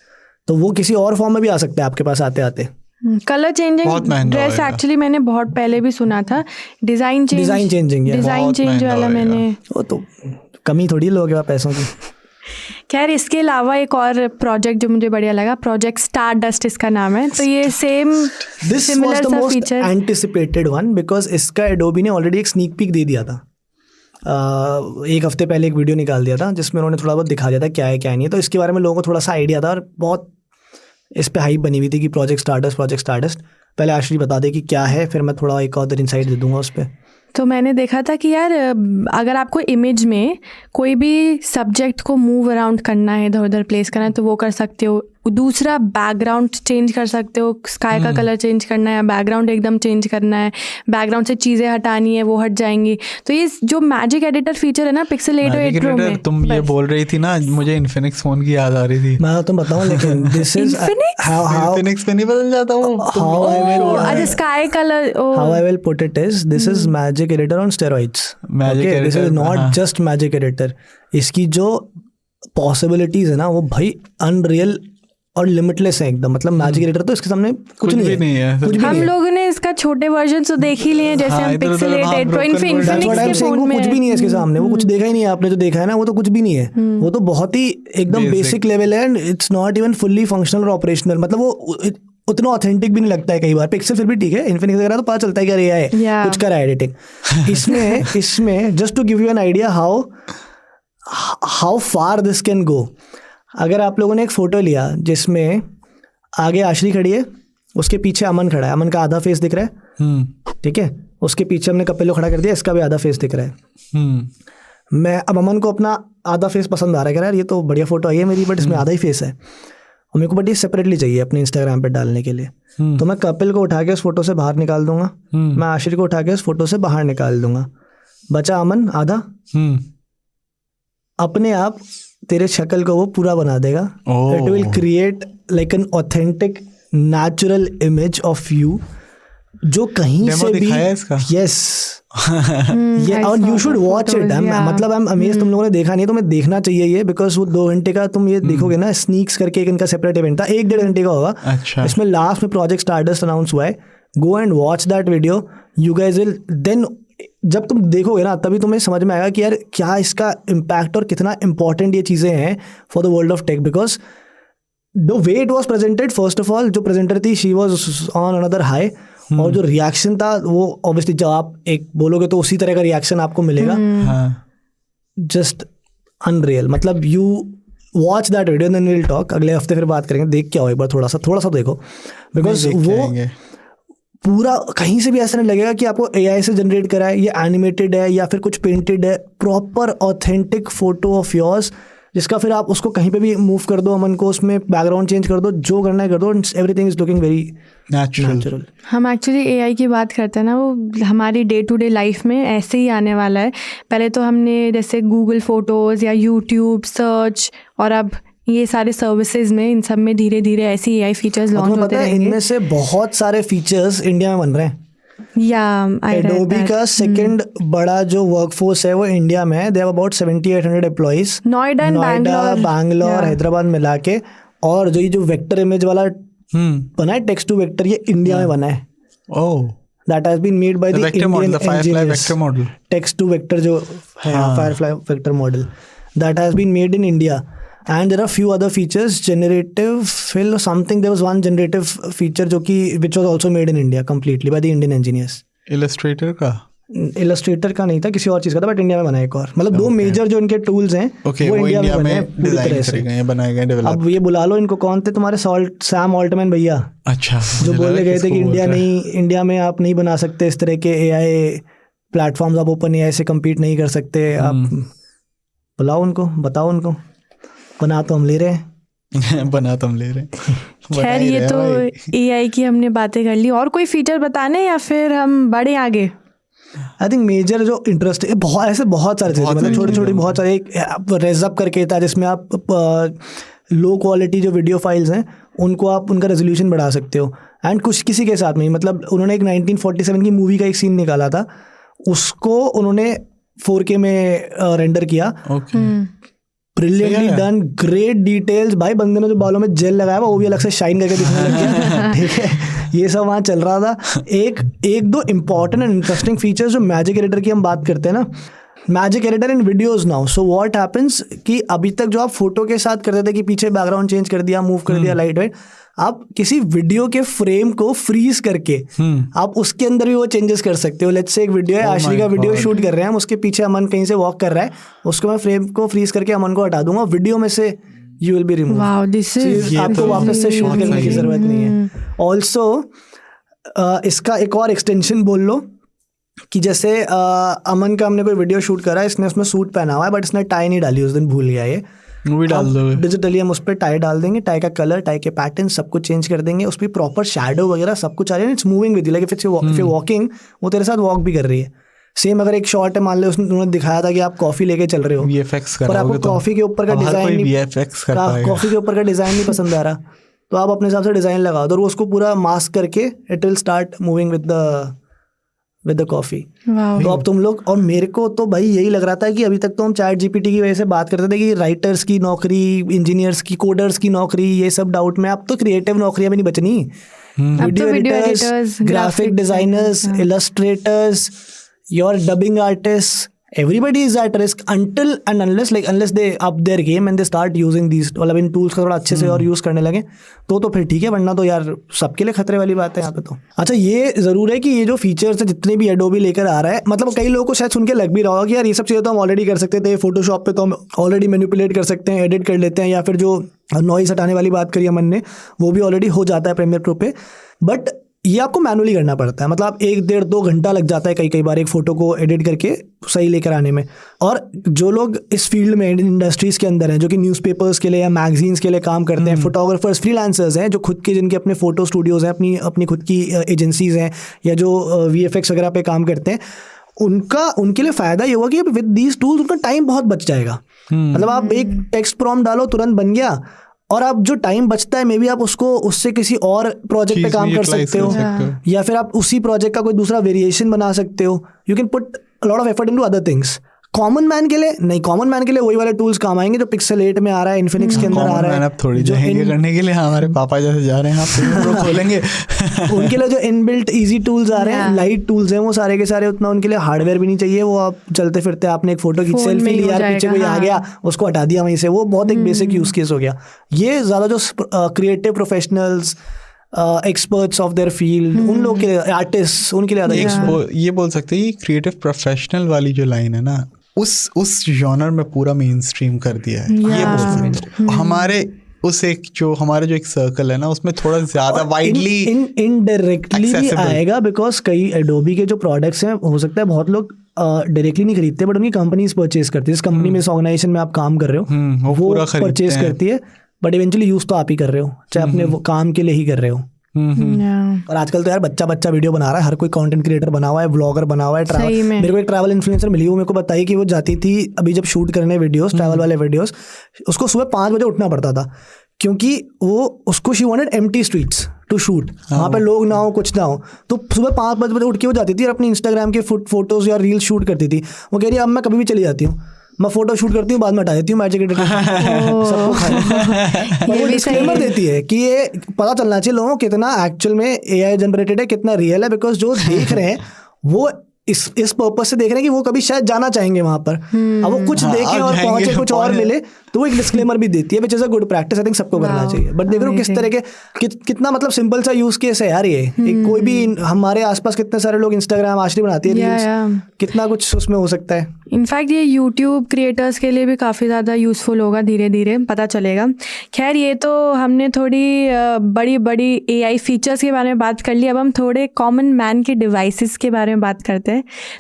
E: तो वो किसी और फॉर्म में भी आ सकता है आपके पास आते आते.
C: कलर चेंजिंग
D: बहुत महंगा
C: ड्रेस
D: होएगा.
C: एक्चुअली मैंने बहुत पहले भी सुना था. Design change,
E: Design changing, yeah.
C: Design
D: बहुत
C: चेंज
D: महंगा
C: वाला
D: होएगा.
C: मैंने.
E: वो तो कमी थोड़ी है लोगों के पास पैसों की.
C: खैर इसके अलावा एक और प्रोजेक्ट जो मुझे बढ़िया लगा, प्रोजेक्ट स्टारडस्ट इसका नाम है. तो ये same
E: this was
C: similar
E: the
C: सा
E: most
C: feature.
E: Anticipated one, because इसका एडोबी ने ऑलरेडी एक स्नीक पीक दे दिया था. एक हफ्ते पहले एक वीडियो निकाल दिया था जिसमें उन्होंने थोड़ा बहुत दिखा दिया था क्या है क्या नहीं है. तो इसके बारे में लोगों को थोड़ा सा आइडिया था और बहुत इस पे हाइप बनी हुई थी कि प्रोजेक्ट स्टारडस्ट. पहले आश्री बता दे कि क्या है, फिर मैं थोड़ा एक और इनसाइट दे दूंगा उस पर.
C: तो मैंने देखा था कि यार अगर आपको इमेज में कोई भी सब्जेक्ट को मूव अराउंड करना है, इधर उधर प्लेस करना है, तो वो कर सकते हो. दूसरा बैकग्राउंड चेंज कर सकते हो, स्काई का कलर चेंज करना है, बैकग्राउंड एकदम चेंज करना है, बैकग्राउंड से चीज़ें हटानी है वो हट जाएंगी. तो ये जो मैजिक एडिटर फीचर है ना पिक्सल 808 प्रो में,
D: तुम ये बोल रही थी ना, मुझे इन्फिनिक्स फोन की याद आ रही थी.
E: मैं तुम बताऊं, लेकिन this is
C: Infinix?
E: How
D: Infinix पे नहीं बदल जाता वो?
C: अच्छा sky colour.
E: How I will put it is, this is Magic Editor on steroids.
D: Magic
E: Okay, this
D: Editor,
E: is not
D: हाँ.
E: just Magic Editor. इसकी जो possibilities है ना, वो भाई unreal और लिमिटलेस है एकदम. मतलब मैजिक एडिटर तो इसके सामने कुछ
D: भी नहीं है.
E: कुछ भी
C: हम
E: नहीं है.
C: लोगों ने इसका छोटे वर्जन तो देख ही लिए हैं, जैसे
D: हाँ,
C: हम
D: इधर उधर
C: पिक्सल
D: हाँ,
C: 8 pro
D: broken
C: Infinix
E: That's what I'm
C: के
E: saying,
C: फोन
E: वो
C: में
E: कुछ भी नहीं है इसके सामने. वो कुछ देखा ही नहीं है आपने, जो देखा है ना वो तो कुछ भी नहीं है. वो तो बहुत ही एकदम बेसिक लेवल है and it's not even fully functional और ऑपरेशनल. मतलब वो उतना ऑथेंटिक भी नहीं लगता है कई बार. पिक्सल फिर भी ठीक है, इन्फिनिक्स वगैरह तो पता चलता है कि अरे है
C: Yeah.
E: कुछ करा एडिटिंग. इसमें just to give you an idea how far this can go. अगर आप लोगों ने एक फोटो लिया जिसमें आगे आश्री खड़ी है, उसके पीछे अमन खड़ा है, अमन का आधा फेस दिख रहा है, ठीक है. उसके पीछे हमने कपिलो खड़ा कर दिया, इसका भी आधा फेस दिख रहा है. मैं अब अमन को अपना आधा फेस पसंद आ रहा है, कह रहा है यार ये तो बढ़िया फोटो आई है मेरी, बट इसमें आधा ही फेस है और मेरे को बट ये सेपरेटली चाहिए अपने इंस्टाग्राम पे डालने के लिए. तो मैं कपिल को उठा के उस फोटो से बाहर निकाल दूंगा, मैं आश्री को उठा के उस फोटो से बाहर निकाल दूंगा, बचा अमन आधा. अपने आप तेरे शक्ल को वो पूरा बना देगा. It will create like an authentic natural image of you जो कहीं
D: Demo
E: से भी.
D: दिखाया है इसका?
E: यस ये
C: I
E: और
C: saw
E: you should
C: the
E: watch it.
C: photos, yeah.
E: मतलब आई एम अमेज, तुम लोगों ने देखा नहीं तो मैं देखना चाहिए ये, बिकॉज वो 2 घंटे का तुम ये देखोगे ना, स्नीक्स करके एक इनका सेपरेट इवेंट था, 1-1.5 घंटे का होगा.
D: अच्छा.
E: इसमें लास्ट में प्रोजेक्ट स्टारडस्ट अनाउंस हुआ है. Go and watch that video, you guys will then जब तुम देखोगे ना तभी तुम्हें समझ में आएगा कि यार क्या इसका इम्पैक्ट और कितना इंपॉर्टेंट ये चीज़ें हैं for the world of tech. Because the way it was presented, first of all जो प्रेजेंटर थी she was on another high, और जो रिएक्शन था वो ऑब्वियसली जब आप एक बोलोगे तो उसी तरह का रिएक्शन आपको मिलेगा. Just unreal. मतलब you watch that video then will talk. अगले हफ्ते फिर बात करेंगे. देख क्या हो एक बार थोड़ा सा देखो, बिकॉज वो पूरा कहीं से भी ऐसा नहीं लगेगा कि आपको AI से जनरेट करा है, ये एनिमेटेड है या फिर कुछ पेंटेड है. Proper authentic photo of yours जिसका फिर आप उसको कहीं पे भी मूव कर दो, अमन को उसमें बैकग्राउंड चेंज कर दो, जो करना है कर दो, everything is looking very natural.
C: हम एक्चुअली AI की बात करते हैं ना, वो हमारी डे टू डे लाइफ में ऐसे ही आने वाला है. पहले तो हमने जैसे गूगल फोटोज़ या यूट्यूब सर्च, और अब ये सारे सर्विसेज में, इन सब में धीरे धीरे ऐसे AI फीचर्स लॉन्च होते रहेंगे.
E: इनमें से बहुत सारे फीचर्स इंडिया में बन रहे हैं. एडोबी का सेकंड बड़ा जो वर्कफोर्स है वो इंडिया में है. They have about 7,800 employees.
C: Noida,
E: Bangalore, Hyderabad मिला के. और जो वेक्टर इमेज वाला बना है, टेक्स्ट टू वेक्टर, ये इंडिया में बना है. That has been made by the Indian engineers.
D: Firefly vector model.
E: Text to vector जो है, Firefly vector model. That has been made in India. And there are few other features, generative fill or something. There was one generative feature which was also made in India completely by the Indian engineers.
D: Illustrator का
E: नहीं था, किसी और चीज का था, बट इंडिया में बना एक और. मतलब दो मेजर जो इनके टूल्स हैं वो इंडिया में बने पूरी तरह से
D: बनाए गए.
E: अब ये बुला लो इनको. कौन थे तुम्हारे? सैम ऑल्टमैन भैया.
D: अच्छा. जो
E: बोलने गए थे कि इंडिया में आप नहीं बना सकते इस तरह के AI प्लेटफॉर्म्स, आप ओपन AI से कम्पीट नहीं कर सकते. आप बुलाओ उनको, बताओ उनको. बना तो हम ले रहे हैं.
C: खैर, ये तो AI की हमने बातें कर ली. और कोई फीचर बताने या फिर हम बढ़े आगे?
E: आई थिंक मेजर जो इंटरेस्ट है, बहुत सारे चीज़ें, मतलब छोटी छोटी बहुत सारे. एक रेजअप करके था जिसमें आप लो क्वालिटी जो वीडियो फाइल्स हैं उनको आप उनका रेजोल्यूशन बढ़ा सकते हो. एंड कुछ किसी के साथ में, मतलब उन्होंने एक 1947 की मूवी का एक सीन निकाला था, उसको उन्होंने 4K में रेंडर किया. Brilliantly done, great details. भाई बंदे ने जो बालों में जेल लगाया वो भी अलग से शाइन करके दिखने लग गया. ठीक है, ये सब वहाँ चल रहा था. एक दो इंपॉर्टेंट एंड इंटरेस्टिंग फीचर्स जो मैजिक एडिटर की हम बात करते हैं ना, magic editor in videos now. So what happens कि अभी तक जो आप फोटो के साथ करते थे कि पीछे बैकग्राउंड चेंज कर दिया, मूव कर दिया, लाइट वाइट, आप किसी वीडियो के फ्रेम को फ्रीज करके आप उसके अंदर भी वो चेंजेस कर सकते हो. लेट्स से एक वीडियो है, आश्री का वीडियो शूट कर रहे हैं हम, उसके पीछे अमन कहीं से वॉक कर रहा है, उसको मैं फ्रेम को फ्रीज करके अमन को हटा दूंगा, वीडियो में से यू विल बी रिमूव. आपको वापस से शूट करने की जरूरत नहीं है. ऑल्सो इसका एक और एक्सटेंशन बोल लो कि जैसे अमन का हमने कोई वीडियो शूट करा है, इसने उसमें सूट पहना हुआ है बट इसने टाई नहीं डाली, उस दिन भूल गया. ये
D: भी डाल दो
E: डिजिटली, हम उस पर टाई डाल देंगे, टाई का कलर, टाई के पैटर्न सब कुछ चेंज कर देंगे, उस पर प्रॉपर शैडो वगैरह सब कुछ आ रहा है. It's moving with you, like if you walking, वो तेरे साथ वॉक भी कर रही है. सेम अगर एक शॉट है, मान लो उन्होंने दिखाया था कि आप कॉफी लेके चल रहे हो, पर आपको कॉफी के ऊपर का डिजाइन, कॉफी के ऊपर का डिजाइन नहीं पसंद आ रहा, तो आप अपने हिसाब से डिजाइन लगा दो और उसको पूरा मास्क करके it will start moving with the coffee. तो अब तुम लोग, और मेरे को तो भाई यही लग रहा था कि अभी तक तो हम चैट GPT की वजह से बात करते थे कि राइटर्स की नौकरी, इंजीनियर्स की, कोडर्स की नौकरी, ये सब डाउट में. अब तो क्रिएटिव नौकरियां भी नहीं बचनी. Video editors, graphic designers, illustrators, your dubbing artist, everybody is at risk until and unless they up their game and they start using these, मतलब इन टूल्स का थोड़ा अच्छे से और यूज़ करने लगे तो फिर ठीक है, वरना तो यार सबके लिए खतरे वाली बात है यहाँ पे. तो अच्छा, ये ज़रूर है कि ये जो फीचर्स है जितने भी एडोबी लेकर आ रहा है, मतलब कई लोगों को शायद सुन के लग भी रहा होगा कि यार ये सब चीज़ें तो हम ऑलरेडी कर सकते थे, फोटोशॉप पे तो हम ऑलरेडी मैनिपुलेट कर सकते हैं, एडिट कर लेते हैं, या फिर जो नॉइस हटाने वाली बात करी अमन ने वो भी ऑलरेडी हो जाता है प्रीमियर प्रो पे. बट ये आपको मैनुअली करना पड़ता है, मतलब आप 1-1.5-2 घंटा लग जाता है कई बार एक फ़ोटो को एडिट करके सही लेकर आने में. और जो लोग इस फील्ड में इंडस्ट्रीज़ के अंदर हैं, जो कि न्यूज़पेपर्स के लिए या मैगजीन्स के लिए काम करते हैं, फोटोग्राफर्स, फ्रीलांसर्स हैं, जो खुद के, जिनके अपने फ़ोटो स्टूडियोज़ हैं, अपनी खुद की एजेंसीज़ हैं, या जो VFX वगैरह पे काम करते हैं, उनके लिए फ़ायदा ये हुआ कि विद दीज टूल्स उनका टाइम बहुत बच जाएगा. मतलब आप एक टेक्स्ट प्रॉम्प्ट डालो, तुरंत बन गया, और आप जो टाइम बचता है मे बी आप उससे किसी और प्रोजेक्ट पे काम कर सकते हो, या फिर आप उसी प्रोजेक्ट का कोई दूसरा वेरिएशन बना सकते हो. You can put a lot of effort into other things. Common man के लिए वही वाले टूल्स काम आएंगे जो पिक्सल 8 में आ रहा है, इन्फिनिक्स के अंदर आ रहा है.
D: अब थोड़ी जो करने के लिए हमारे पापा जैसे जा रहे हैं, आप खोलेंगे
E: उनके लिए जो इनबिल्ट इजी टूल्स आ रहे हैं, लाइट टूल्स हैं, वो सारे के सारे, उतना उनके लिए हार्डवेयर भी नहीं चाहिए. वो आप चलते फिरते आपने एक फोटो की सेल्फी ली, यार पीछे कोई आ गया, उसको हटा दिया वहीं से, वो बहुत एक बेसिक यूज केस हो गया. ये ज़्यादा जो creative professionals, experts of their field, उन लोग के लिए, आर्टिस्ट, उनके लिए
D: ये बोल सकते हैं कि क्रिएटिव प्रोफेशनल वाली जो लाइन है ना, उस जॉनर में पूरा मेन स्ट्रीम कर दिया है. ये बोल सकते हैं हमारे हमारे जो एक सर्कल है ना, उसमें थोड़ा ज्यादा वाइडली
E: इनडायरेक्टली भी आएगा, बिकॉज कई एडोबी के जो प्रोडक्ट्स हैं, हो सकता है बहुत लोग डायरेक्टली नहीं खरीदते, बट उनकी कंपनीज परचेज करती है. जिस कंपनी में, इस ऑर्गेनाइजेशन में आप काम कर रहे हो, वो परचेज करती है, बट इवेंचुअली यूज तो आप ही कर रहे हो, चाहे अपने काम के लिए ही कर रहे हो. और आजकल तो यार बच्चा वीडियो बना रहा है, हर कोई कंटेंट क्रिएटर बना हुआ है, व्लॉगर बना हुआ है. मेरे को एक ट्रैवल इन्फ्लुएंसर मिली, वो मेरे को बताई कि वो जाती थी अभी जब शूट करने वीडियोस, ट्रैवल वाले वीडियोस, उसको सुबह 5 बजे उठना पड़ता था क्योंकि वो उसको she wanted empty streets to shoot, वहाँ पे लोग ना हो कुछ ना हो। तो सुबह 5 बजे उठ के वो जाती थी और अपनी इंस्टाग्राम के फोटोज या रील शूट करती थी। वो कह रही है अब मैं कभी भी चली जाती हूँ, मैं फोटो शूट करती हूँ, बाद में हटा देती हूँ मैजिक एडिटर। वो डिस्क्लेमर देती है कि ये पता चलना चाहिए लोगों को कितना एक्चुअल में AI जनरेटेड है, कितना रियल है, बिकॉज जो देख रहे हैं वो इस पर्पस से देख रहे हैं कि वो कभी शायद जाना चाहेंगे वहां पर। अब वो कुछ देखें और पहुंचे कुछ और मिले, तो वो एक डिस्क्लेमर भी देती है, which is a good practice, I think सबको करना चाहिए। बट देख रहे हो किस तरह के कितना मतलब सिंपल सा यूज केस है यार ये। कोई भी हमारे आसपास कितने सारे लोग इंस्टाग्राम आश्री बनाती है रील्स, कितना कुछ उसमें हो सकता है।
C: इनफैक्ट ये यूट्यूब क्रिएटर्स के लिए भी काफ़ी ज़्यादा यूज़फुल होगा, धीरे धीरे पता चलेगा। खैर ये तो हमने थोड़ी बड़ी बड़ी AI फीचर्स के बारे में बात कर ली, अब हम थोड़े कॉमन मैन के डिवाइसेस के बारे में बात करते हैं।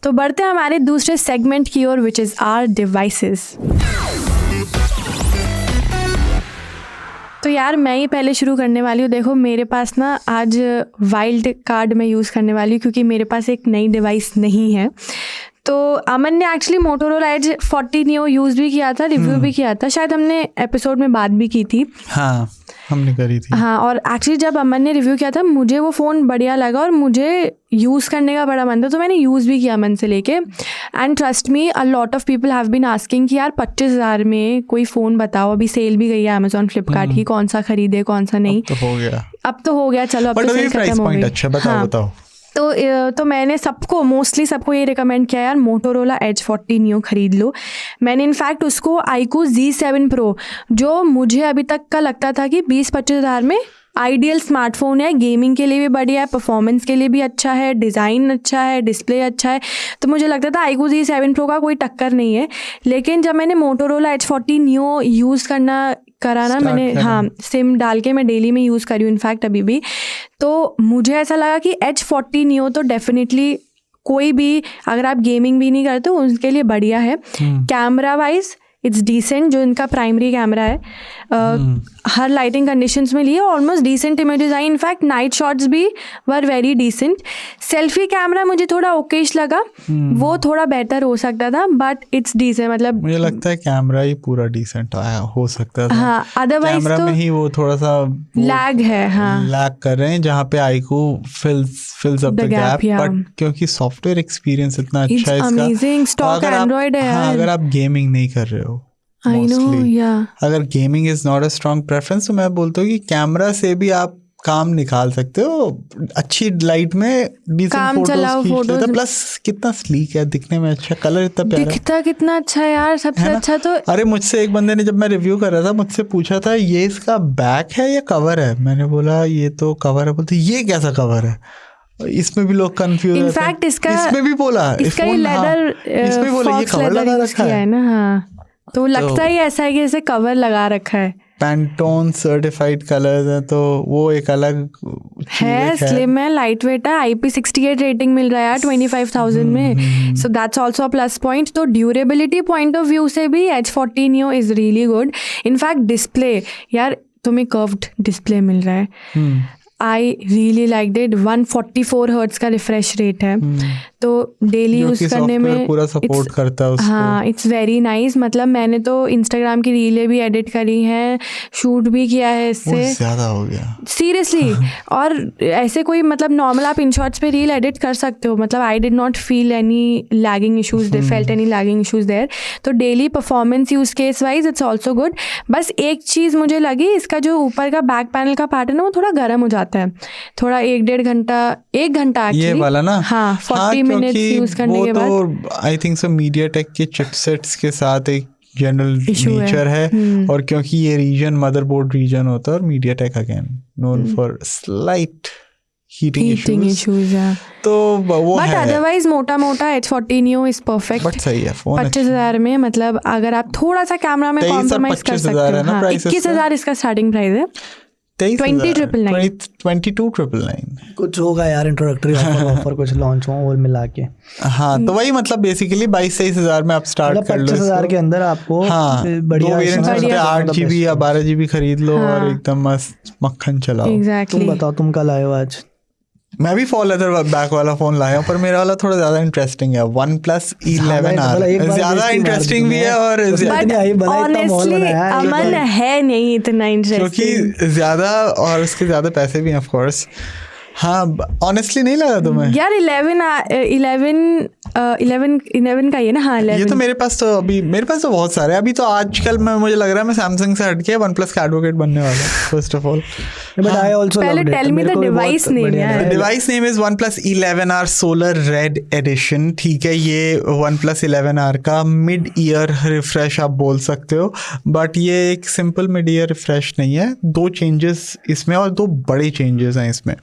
C: तो बढ़ते हैं हमारे दूसरे सेगमेंट की ओर, विच इज़ आवर डिवाइसेस। तो यार मैं ही पहले शुरू करने वाली हूँ। देखो मेरे पास ना आज वाइल्ड कार्ड मैं यूज़ करने वाली हूँ क्योंकि मेरे पास एक नई डिवाइस नहीं है। तो अमन ने actually Motorola Edge 40 Neo use भी किया था, रिव्यू भी किया था, शायद हमने एपिसोड में बात भी की थी।
D: हाँ हमने करी थी।
C: हाँ, और एक्चुअली जब अमन ने रिव्यू किया था मुझे वो फ़ोन बढ़िया लगा और मुझे यूज़ करने का बड़ा मन था, तो मैंने यूज़ भी किया मन से लेके। And trust me a lot of people have been asking कि यार 25,000 में कोई फ़ोन बताओ। अभी सेल भी गई है अमेजॉन फ्लिपकार्ट की, कौन सा खरीदे कौन सा नहीं। अब तो हो गया चलो, अब तो सेल खत्म हो गई।
D: अच्छा बताओ बताओ।
C: तो मैंने मोस्टली सबको ये रिकमेंड किया यार मोटोरोला एज 40 Neo खरीद लो। मैंने इनफैक्ट उसको iQOO Z7 Pro, जो मुझे अभी तक का लगता था कि 20-25 हज़ार में आइडियल स्मार्टफोन है, गेमिंग के लिए भी बढ़िया है, परफॉर्मेंस के लिए भी अच्छा है, डिज़ाइन अच्छा है, डिस्प्ले अच्छा है, तो मुझे लगता था iQOO Z7 Pro का कोई टक्कर नहीं है। लेकिन जब मैंने मोटोरोला एज 40 Neo यूज़ करा ना मैंने, हाँ सिम डाल के मैं डेली में यूज़ करी हूँ इनफैक्ट अभी भी, तो मुझे ऐसा लगा कि एज 40 Neo तो डेफिनेटली कोई भी अगर आप गेमिंग भी नहीं करते उनके लिए बढ़िया है। कैमरा वाइज इट्स डिसेंट, जो इनका प्राइमरी कैमरा है हर लाइटिंग कंडीशंस में लिए ऑलमोस्ट डिसेंट इमेजेस आई। इनफैक्ट नाइट शॉट्स भी were very decent. Selfie camera मुझे थोड़ा ओकेश लगा, वो थोड़ा बेहतर हो सकता था, बट इट्स डिसेंट। मतलब
D: मुझे लगता है कैमरा ही पूरा डिसेंट हो सकता था।
C: हाँ, अदरवाइज
D: कैमरा
C: तो
D: में ही वो थोड़ा सा
C: लैग है, हाँ
D: लैग कर रहे हैं, जहाँ पे iQOO फिल्स up the gap. But क्योंकि सॉफ्टवेयर एक्सपीरियंस इतना अच्छा है इसका,
C: अमेजिंग स्टॉक एंड्रॉइड है यार।
D: अगर आप गेमिंग नहीं कर रहे हो
C: I know, yeah.
D: अगर gaming is not a strong preference, तो मैं बोलता हूँ कि कैमरा से भी आप काम निकाल सकते हो, अच्छी लाइट में
C: काम चलाओ फोटोज।
D: प्लस कितना स्लीक है दिखने में, अच्छा कलर इतना प्यारा
C: दिखता कितना अच्छा है यार, सबसे अच्छा तो।
D: अरे मुझसे एक बंदे ने जब मैं रिव्यू कर रहा था मुझसे पूछा था ये इसका बैक है या कवर है, मैंने बोला ये तो कवर है। बोलते ये कैसा कवर है, इसमें भी लोग कंफ्यूज हैं।
C: इनफैक्ट
D: इसमें भी बोला
C: इसका ये लेदर,
D: इसमें बोला ये कवर लगा रखा
C: है ना, हाँ तो लगता ही ऐसा है कि जैसे कवर लगा रखा है।
D: पैंटोन सर्टिफाइड कलर्स हैं, तो वो एक अलग
C: है, स्लिम है, लाइट वेट है, IP68 रेटिंग मिल रहा है यार 25,000 में, so that's also a plus point. तो ड्यूरेबिलिटी पॉइंट ऑफ व्यू से भी Edge 40 Neo is really good. In fact display यार तुम्हें कर्व्ड डिस्प्ले मिल रहा है, I really like it. 144 hertz का रिफ्रेश रेट है, तो डेली यूज़ करने में
D: पूरा सपोर्ट करता है उसको।
C: हाँ इट्स वेरी नाइस। मतलब मैंने तो इंस्टाग्राम की रीलें भी एडिट करी हैं, शूट भी किया है इससे,
D: ज़्यादा हो गया
C: सीरियसली। और ऐसे कोई मतलब नॉर्मल आप इन शॉट्स पे रील एडिट कर सकते हो, मतलब I did not feel any lagging issues, they felt any lagging issues there. तो daily performance use case wise it's also good. बस एक चीज़ मुझे लगी, इसका जो ऊपर का बैक पैनल का पार्ट है ना वो थोड़ा गर्म हो जाता है, थोड़ा 1-1.5 घंटा एक्चुअली
D: ये वाला ना,
C: हाँ 40 मिनट्स यूज करने के बाद।
D: तो आई थिंक सो मीडियाटेक के चिपसेट्स के साथ एक जनरल नेचर है, और क्योंकि ये रीजन मदरबोर्ड रीजन होता है, और MediaTek again known for slight heating issues, तो वो
C: but otherwise Moto Edge 40 Neo is perfect.
D: But सही है फोन
C: 25,000 में, मतलब अगर आप थोड़ा सा कैमरा में कॉम्प्रोमाइज कर सकते हो। हाँ 21,000 इसका स्टार्टिंग प्राइस है।
D: 22,999
E: कुछ होगा यार इंट्रोडक्टरी ऑफर कुछ लॉन्च हो और मिला के।
D: हाँ तो वही मतलब बेसिकली 22-23 हज़ार में आप स्टार्ट कर लो,
E: 25,000 के अंदर आपको।
D: हाँ
E: बढ़िया
D: 8GB या 12GB खरीद लो और एकदम मस्त मक्खन चलाओ।
C: एग्जैक्टली।
E: तुम बताओ तुम कल आए हो आज?
D: मैं भी फॉल लेदर बैक वाला फोन लाया हूँ, पर मेरा वाला थोड़ा ज्यादा इंटरेस्टिंग है। OnePlus 11R ज्यादा इंटरेस्टिंग भी है और
C: ऑनेस्टली अमन है नहीं इतना इंटरेस्टिंग,
D: क्योंकि ज्यादा और उसके ज्यादा पैसे भी हैं ऑफ कोर्स। हाँ, ऑनेस्टली नहीं लगा तुम्हें
C: यार 11 का ही है ना? हाँ 11।
D: ये तो मेरे पास तो बहुत सारे हैं अभी। तो आजकल मुझे लग रहा है मैं सैमसंग से हट के OnePlus का एडवोकेट बनने वाला हूँ first of all.
E: But I also
C: पहले tell me the device name यार।
D: Device name is OnePlus 11R solar red edition. ठीक है, ये OnePlus 11R का मिड ईयर रिफ्रेश आप बोल सकते हो, बट ये एक सिंपल मिड ईयर रिफ्रेश नहीं है। 2 चेंजेस इसमें और 2 बड़े चेंजेस हैं इसमें।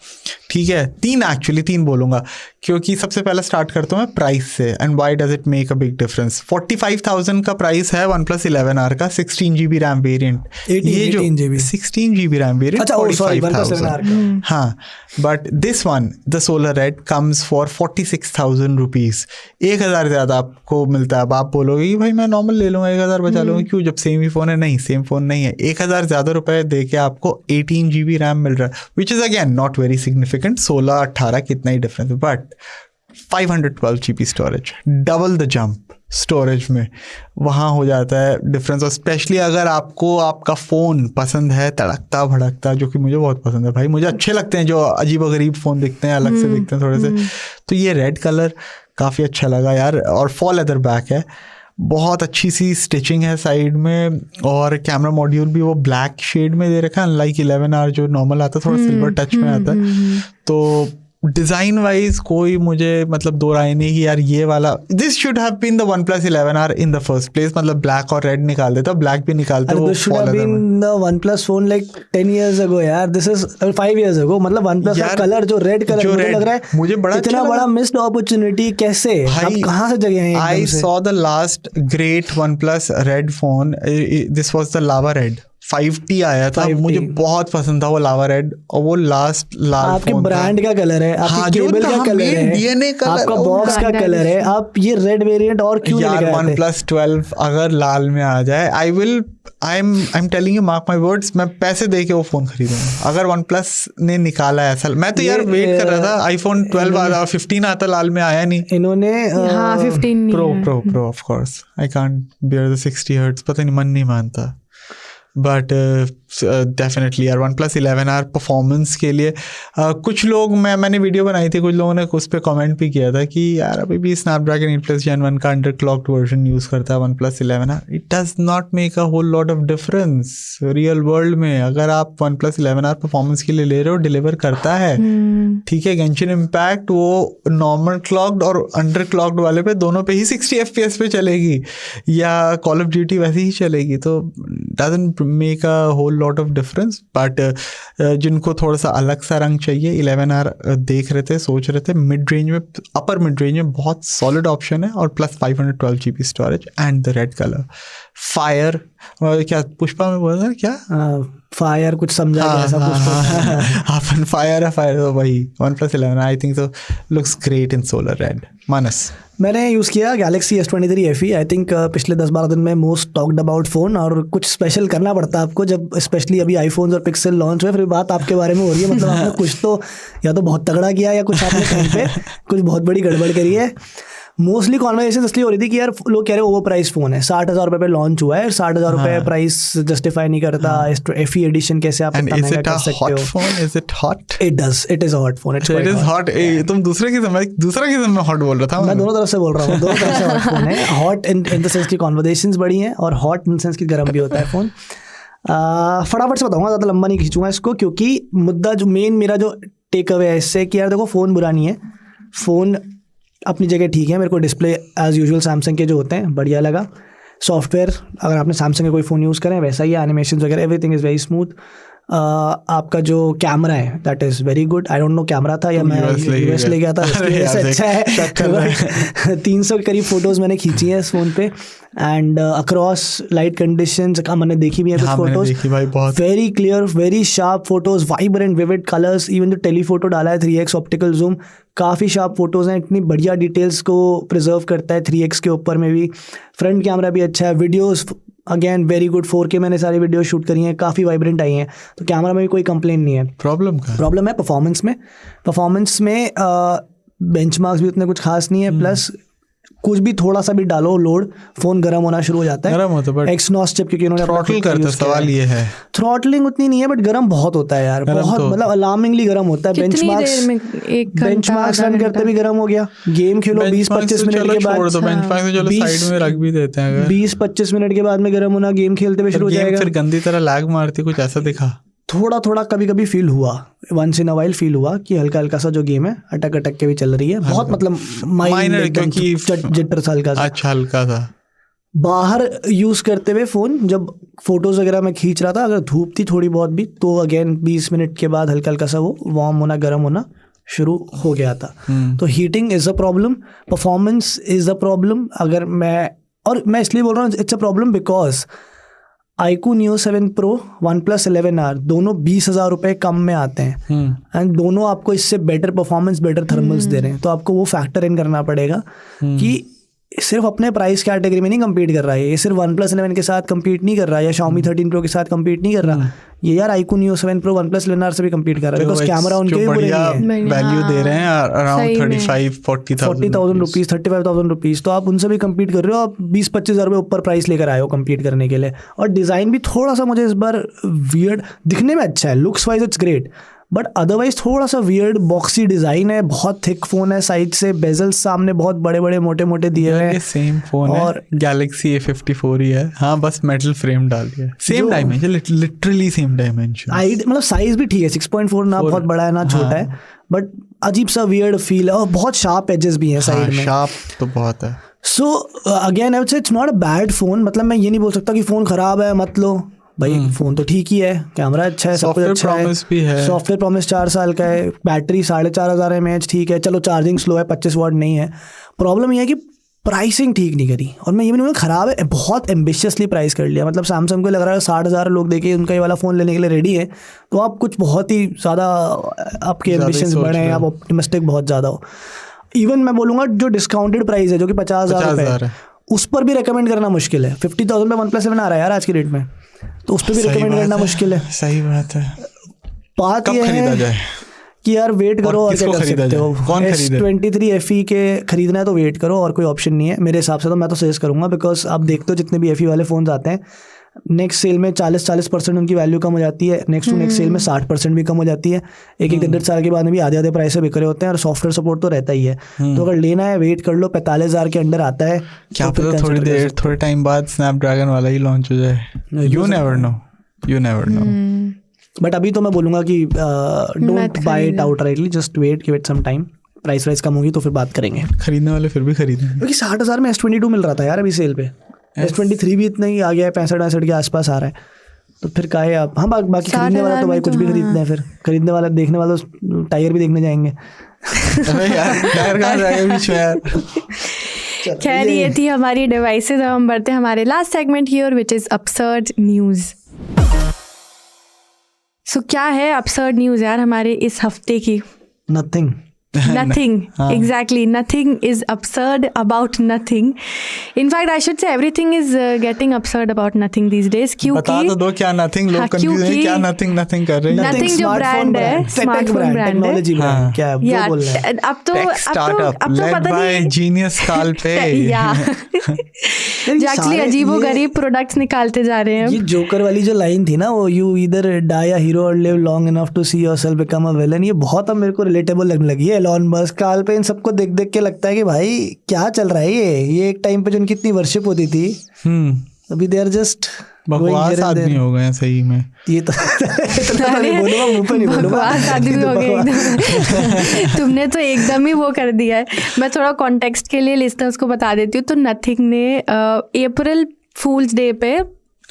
D: ठीक है, 3 बोलूंगा, क्योंकि सबसे पहले स्टार्ट करता हूँ मैं प्राइस से। And why does it make a big difference. 45,000 का प्राइस है OnePlus 11R का 16 GB रैम वेरिएंट। ये जो 16 GB रैम वेरिएंट 45,000। हाँ, but this one the solar red comes for 46,000 rupees. 1,000 ज्यादा आपको मिलता है। अब आप बोलोगे कि भाई मैं नॉर्मल ले लूंगा, 1,000 बचा लूंगा, क्यों, जब सेम ही फोन है? नहीं, सेम फोन नहीं है। 1,000 ज्यादा रुपए दे के आपको 18 GB रैम मिल रहा है, which is again not very significant. 16-18 कितना ही डिफरेंस है, but 512 GB storage, double the jump storage में वहाँ हो जाता है डिफरेंस। और स्पेशली अगर आपको आपका फ़ोन पसंद है तड़कता भड़कता, जो कि मुझे बहुत पसंद है भाई, मुझे अच्छे लगते हैं जो अजीब गरीब फ़ोन दिखते हैं, अलग से दिखते हैं थोड़े से, तो ये रेड कलर काफ़ी अच्छा लगा यार। और फॉल लेदर बैक है, बहुत अच्छी सी स्टिचिंग है साइड में, और कैमरा मॉड्यूल भी वो ब्लैक शेड में दे रखा है, अनलाइक 11R जो नॉर्मल आता है थोड़ा सिल्वर टच में आता है। तो डिज़ाइन वाइज कोई मुझे मतलब दो राय नहीं कि यार ये वाला this should have been the OnePlus 11R in the first place. मतलब ब्लैक और रेड निकाल देता, ब्लैक भी निकालते वो
E: should have been the OnePlus phone like 10 years ago यार। This is 5 years ago। मतलब OnePlus का कलर जो रेड कलर मुझे लग रहा है
D: मुझे बड़ा
E: इतना बड़ा मिस्ड अपॉर्चुनिटी कैसे, अब कहाँ से जगह है?
D: I saw the last great OnePlus red phone, this was the lava red 5T आया था, मुझे बहुत पसंद था वो लावा रेड, और वो लास्ट लाल
E: आपके ब्रांड का कलर है, आपके केबल का कलर है,
D: डीएनए कलर,
E: आपका बॉक्स का कलर है, आप ये रेड वेरिएंट और क्यों नहीं लेके आते?
D: OnePlus 12 अगर लाल में आ जाए, I am telling you, mark my words, मैं पैसे दे के वो फोन खरीदूंगा अगर OnePlus ने निकाला है ऐसा। मैं तो यार वेट कर रहा था iPhone 12 आता, 15 आता, लाल में आया नहीं
E: इन्होंने।
C: 15
D: pro of course, I can't bear the 60 hertz, पता नहीं, मन नहीं मानता। बट डेफिनेटली यार OnePlus 11R परफॉर्मेंस के लिए कुछ लोग, मैंने वीडियो बनाई थी, कुछ लोगों ने उस पर कमेंट भी किया था कि यार अभी भी Snapdragon 8+ Gen 1 का अंडरक्लॉक्ड वर्जन यूज़ करता है OnePlus 11R। It does not make a whole lot of difference real world में। अगर आप OnePlus 11R परफॉर्मेंस के लिए ले रहे हो, डिलीवर करता है, ठीक है। Genshin Impact वो नॉर्मल क्लॉक्ड और अंडर क्लॉक्ड वाले पे दोनों पे ही 60 FPS पे चलेगी, या Call of Duty वैसे ही चलेगी, तो doesn't make a whole lot of difference. But जिनको थोड़ा सा अलग सा रंग चाहिए, 11R देख रहे थे, सोच रहे थे, मिड रेंज में, अपर मिड रेंज में बहुत सॉलिड ऑप्शन है, और plus 512 GB storage and the red colour fire. क्या पुष्पा में बोला था क्या?
E: फायर कुछ समझा गया ऐसा पुष्पा।
D: अपन फायर है, फायर तो वही OnePlus 11 I think so looks great in solar red. Manas,
E: मैंने यूज़ किया Galaxy S23 FE। I think पिछले 10-12 दिन में मोस्ट टॉक्ड अबाउट फ़ोन, और कुछ स्पेशल करना पड़ता है आपको जब स्पेशली अभी आईफोन्स और पिक्सल लॉन्च हुए, फिर बात आपके बारे में हो रही है। मतलब आपने कुछ तो या तो बहुत तगड़ा किया, या कुछ आपने कहीं पे कुछ बहुत बड़ी गड़बड़ करी है। मोस्टली कॉन्वर्सेशन इसलिए हो रही थी कि यार लोग कह रहे ओवर प्राइस फ़ोन है, 60,000 रुपये पे लॉन्च हुआ है, 60,000 रुपये प्राइस जस्टिफाई नहीं करता। FE एडिशन कैसे आप इतना महंगा कर सकते हो?
D: Is it hot?
E: It is a hot phone.
D: It is hot. तुम दूसरा किस्म में हॉट बोल रहा था।
E: मैं दोनों तरफ से बोल रहा हूँ, दोनों तरफ से हॉट फोन है। हॉट इन द सेंस की कॉन्वर्सेशंस बड़ी हैं, और हॉट इन द सेंस की गर्म भी होता है फ़ोन। फटाफट से बताऊँगा, ज़्यादा लंबा नहीं खींचूंगा इसको, क्योंकि मुद्दा जो मेन मेरा जो टेक अवे है इससे कि यार देखो फ़ोन बुरा नहीं है, फ़ोन अपनी जगह ठीक है। मेरे को डिस्प्ले एज़ यूजुअल सैमसंग के जो होते हैं बढ़िया लगा। सॉफ्टवेयर अगर आपने सैमसंग का कोई फ़ोन यूज़ करें वैसा ही, एनिमेशन वगैरह एवरीथिंग इज़ वेरी स्मूथ। आपका जो कैमरा है that is very good. I don't know camera था या मैं यूएस ले गया था, अच्छा है। 300 के करीब फ़ोटोज़ मैंने खींची है इस फ़ोन पे, एंड अक्रॉस लाइट कंडीशंस का मैंने देखी भी है कुछ photos, very clear, very sharp photos, vibrant vivid colours. Even जो टेलीफोटो डाला है 3x ऑप्टिकल जूम, काफ़ी शार्प फोटोज़ हैं, इतनी बढ़िया डिटेल्स को प्रिजर्व करता है 3x के ऊपर में भी। फ्रंट कैमरा भी अच्छा है, videos again very good 4K मैंने सारी वीडियो शूट करी हैं, काफ़ी वाइब्रेंट आई हैं, तो कैमरा में भी कोई कंप्लेंट नहीं है। प्रॉब्लम है परफॉर्मेंस में बेंचमार्क्स भी उतने कुछ खास नहीं है, प्लस कुछ भी थोड़ा सा भी डालो लोड फ़ोन गर्म होना शुरू हो जाता है।
D: गर्म होता है,
E: एक्सनॉस चिप क्योंकि उन्होंने
D: थ्रॉटल करते हैं, सवाल ये है
E: थ्रॉटलिंग उतनी नहीं है बट गर्म बहुत होता है यार, बहुत मतलब अलार्मिंगली गर्म होता है। बेंचमार्क्स रन करते भी गर्म हो गया, गेम खेलो 20-25 मिनट के बाद, 20-25 मिनट के बाद में गर्म होना, गेम खेलते हुए शुरू हो जाएगा,
D: फिर गंदी तरह लैग मारती, कुछ ऐसा दिखा।
E: थोड़ा कभी फील हुआ, once in a while feel हुआ कि हल्का सा जो गेम है अटक के भी चल रही है, बहुत मतलब माइनर क्योंकि जिटर सा हल्का सा।
D: अच्छा, हल्का सा।
E: बाहर यूज़ करते हुए फ़ोन जब फोटोज़ वगैरह में खींच रहा था, अगर धूप थी थोड़ी बहुत भी, तो अगेन 20 मिनट के बाद हल्का सा वो वार्म होना, गर्म होना शुरू हो गया था। तो heating is a problem, performance is a problem. अगर मैं इसलिए बोल रहा हूँ it's a problem because iQOO Neo 7 Pro, OnePlus 11R दोनों 20,000 रुपये कम में आते हैं, एंड दोनों आपको इससे बेटर परफॉर्मेंस, बेटर थर्मल्स दे रहे हैं। तो आपको वो फैक्टर इन करना पड़ेगा कि सिर्फ अपने प्राइस कैटेगरी में नहीं कम्पीट कर रहा है ये, सिर्फ OnePlus 11 के साथ कम्पीट नहीं कर रहा है, या Xiaomi 13 Pro के साथ कम्पीट नहीं कर रहा, ये यार iQOO Neo 7 Pro OnePlus 11R से भी कम्पीट कर रहा है, बिकॉज कैमरा उनके भी बुरे नहीं है,
D: वैल्यू दे रहे हैं अराउंड 35-40,000
E: रुपीज़, 35,000 रुपीज़, तो आप उनसे भी कम्पीट कर रहे हो, आप 20-25,000 रुपये ऊपर प्राइस लेकर आए हो कम्पीट करने के लिए। और डिज़ाइन भी थोड़ा सा मुझे इस बार वियर्ड, दिखने में अच्छा है, looks wise it's great, but otherwise थोड़ा सा वियर्ड बॉक्सी डिज़ाइन है, बहुत थिक फ़ोन है, साइड से बेजल्स सामने बहुत बड़े बड़े मोटे मोटे दिए हुए हैं।
D: सेम फोन और गैलेक्सी A54 ही है, हाँ बस मेटल फ्रेम डाल दिया, same dimension, literally same dimension,
E: मतलब साइज भी ठीक है, 6.4 ना बहुत बड़ा है ना छोटा है, बट अजीब सा वियर्ड फील है, और बहुत शार्प एजेस भी हैं साइड में,
D: शार्प तो बहुत है।
E: So again I would say it's not a bad phone, मतलब मैं ये नहीं बोल सकता कि फ़ोन ख़राब है मत लो भाई, फ़ोन तो ठीक ही है, कैमरा अच्छा है, सब कुछ अच्छा है, सॉफ्टवेयर प्रॉमिस 4 साल का है, बैटरी 4,500 mAh ठीक है, चलो चार्जिंग स्लो है, 25 वाट नहीं है। प्रॉब्लम ये है कि प्राइसिंग ठीक नहीं करी, और मैं ये भी नहीं बोलूँगा ख़राब है, बहुत एम्बिशियसली प्राइस कर लिया, मतलब सैमसंग को लग रहा है 60,000 लोग देखे उनका ये वाला फ़ोन लेने के लिए रेडी है, तो आप कुछ बहुत ही ज़्यादा आपके एम्बिशंस बढ़े हैं, आप ऑप्टिमिस्टिक बहुत ज़्यादा हो। इवन मैं बोलूँगा जो डिस्काउंटेड प्राइस है जो कि 50,000 रुपये, उस पर भी रिकमेंड करना मुश्किल है। 50,000 में OnePlus 7 आ रहा है यार आज की डेट में, तो उस पर भी रिकमेंड करना मुश्किल है।
D: सही बात है।
E: बात ये है कि यार वेट करो, और क्या कर सकते हो, S23 FE के खरीदना है तो वेट करो, और कोई ऑप्शन नहीं है मेरे हिसाब से। तो मैं तो सजेस्ट करूंगा, बिकॉज आप देखते हो जितने भी FE वाले फ़ोन्स आते हैं, नेक्स्ट सेल में 40% उनकी वैल्यू कम हो जाती है, नेक्स्ट टू नेक्स्ट सेल में 60% भी कम हो जाती है, एक 1.5 साल के बाद में भी आधे प्राइस से बिक रहे होते हैं, और सॉफ्टवेयर सपोर्ट तो रहता ही है। तो अगर लेना है वेट कर लो, 45,000 के अंडर आता है,
D: क्या पता थोड़े टाइम बाद स्नैपड्रैगन वाला ही लॉन्च हो जाए, यू नेवर नो।
E: बट अभी तो मैं बोलूँगा कि don't buy it outrightly, just wait, give it some time, price कम होगी तो फिर बात करेंगे।
D: खरीदने वाले फिर भी खरीदेंगे,
E: क्योंकि 60,000 में S22 मिल रहा था यार अभी सेल पे, S23 भी इतना ही आ गया है, 65-65 के आसपास आ रहा है, तो फिर क्या है आप। हाँ बाकी खरीदने वाला तो भाई कुछ भी खरीदना है, फिर खरीदने वाला, देखने वाला टायर भी देखने जाएंगे।
C: खैर ये थी हमारी डिवाइसेस। अब हम बढ़ते हैं हमारे last segment here, which is absurd news. So क्या है अपसर्ड न्यूज़ यार हमारे इस हफ्ते की?
E: Nothing
C: Nothing. Exactly. Nothing is absurd about nothing. In fact, I should say everything is getting absurd about nothing these days. क्योंकि
D: बता तो दो क्या nothing, लोग कंफ्यूज हैं क्या nothing कर रहे हैं।
C: Nothing जो ब्रांड है, स्मार्टफोन ब्रांड,
E: टेक्नोलॉजी ब्रांड, क्या वो बोल रहे हैं।
C: अब तो पता नहीं
D: जीनियस काल पे
C: एक्चुअली अजीबोगरीब प्रोडक्ट्स निकालते जा रहे हैं।
E: ये जोकर वाली जो लाइन थी ना, वो you either die a hero और live long enough to see yourself become a villain, ये बहुत अब मेरे को रिलेटेबल लगने लगी है। एलॉन मस्क, काल पे, इन सबको देख देख के लगता है कि भाई क्या चल रहा है ये एक टाइम पे जो इनकी इतनी वर्शिप होती थी, अभी दे आर जस्ट
D: बकवास आदमी हो गए सही में। ये तो
C: बकवास आदमी हो गए। तुमने तो एकदम ही वो कर दिया है। मैं थोड़ा कॉन्टेक्स्ट के लिए लिस्टर्स को बता देती हूँ। तो नथिंग ने अप्रैल फूल्स डे पे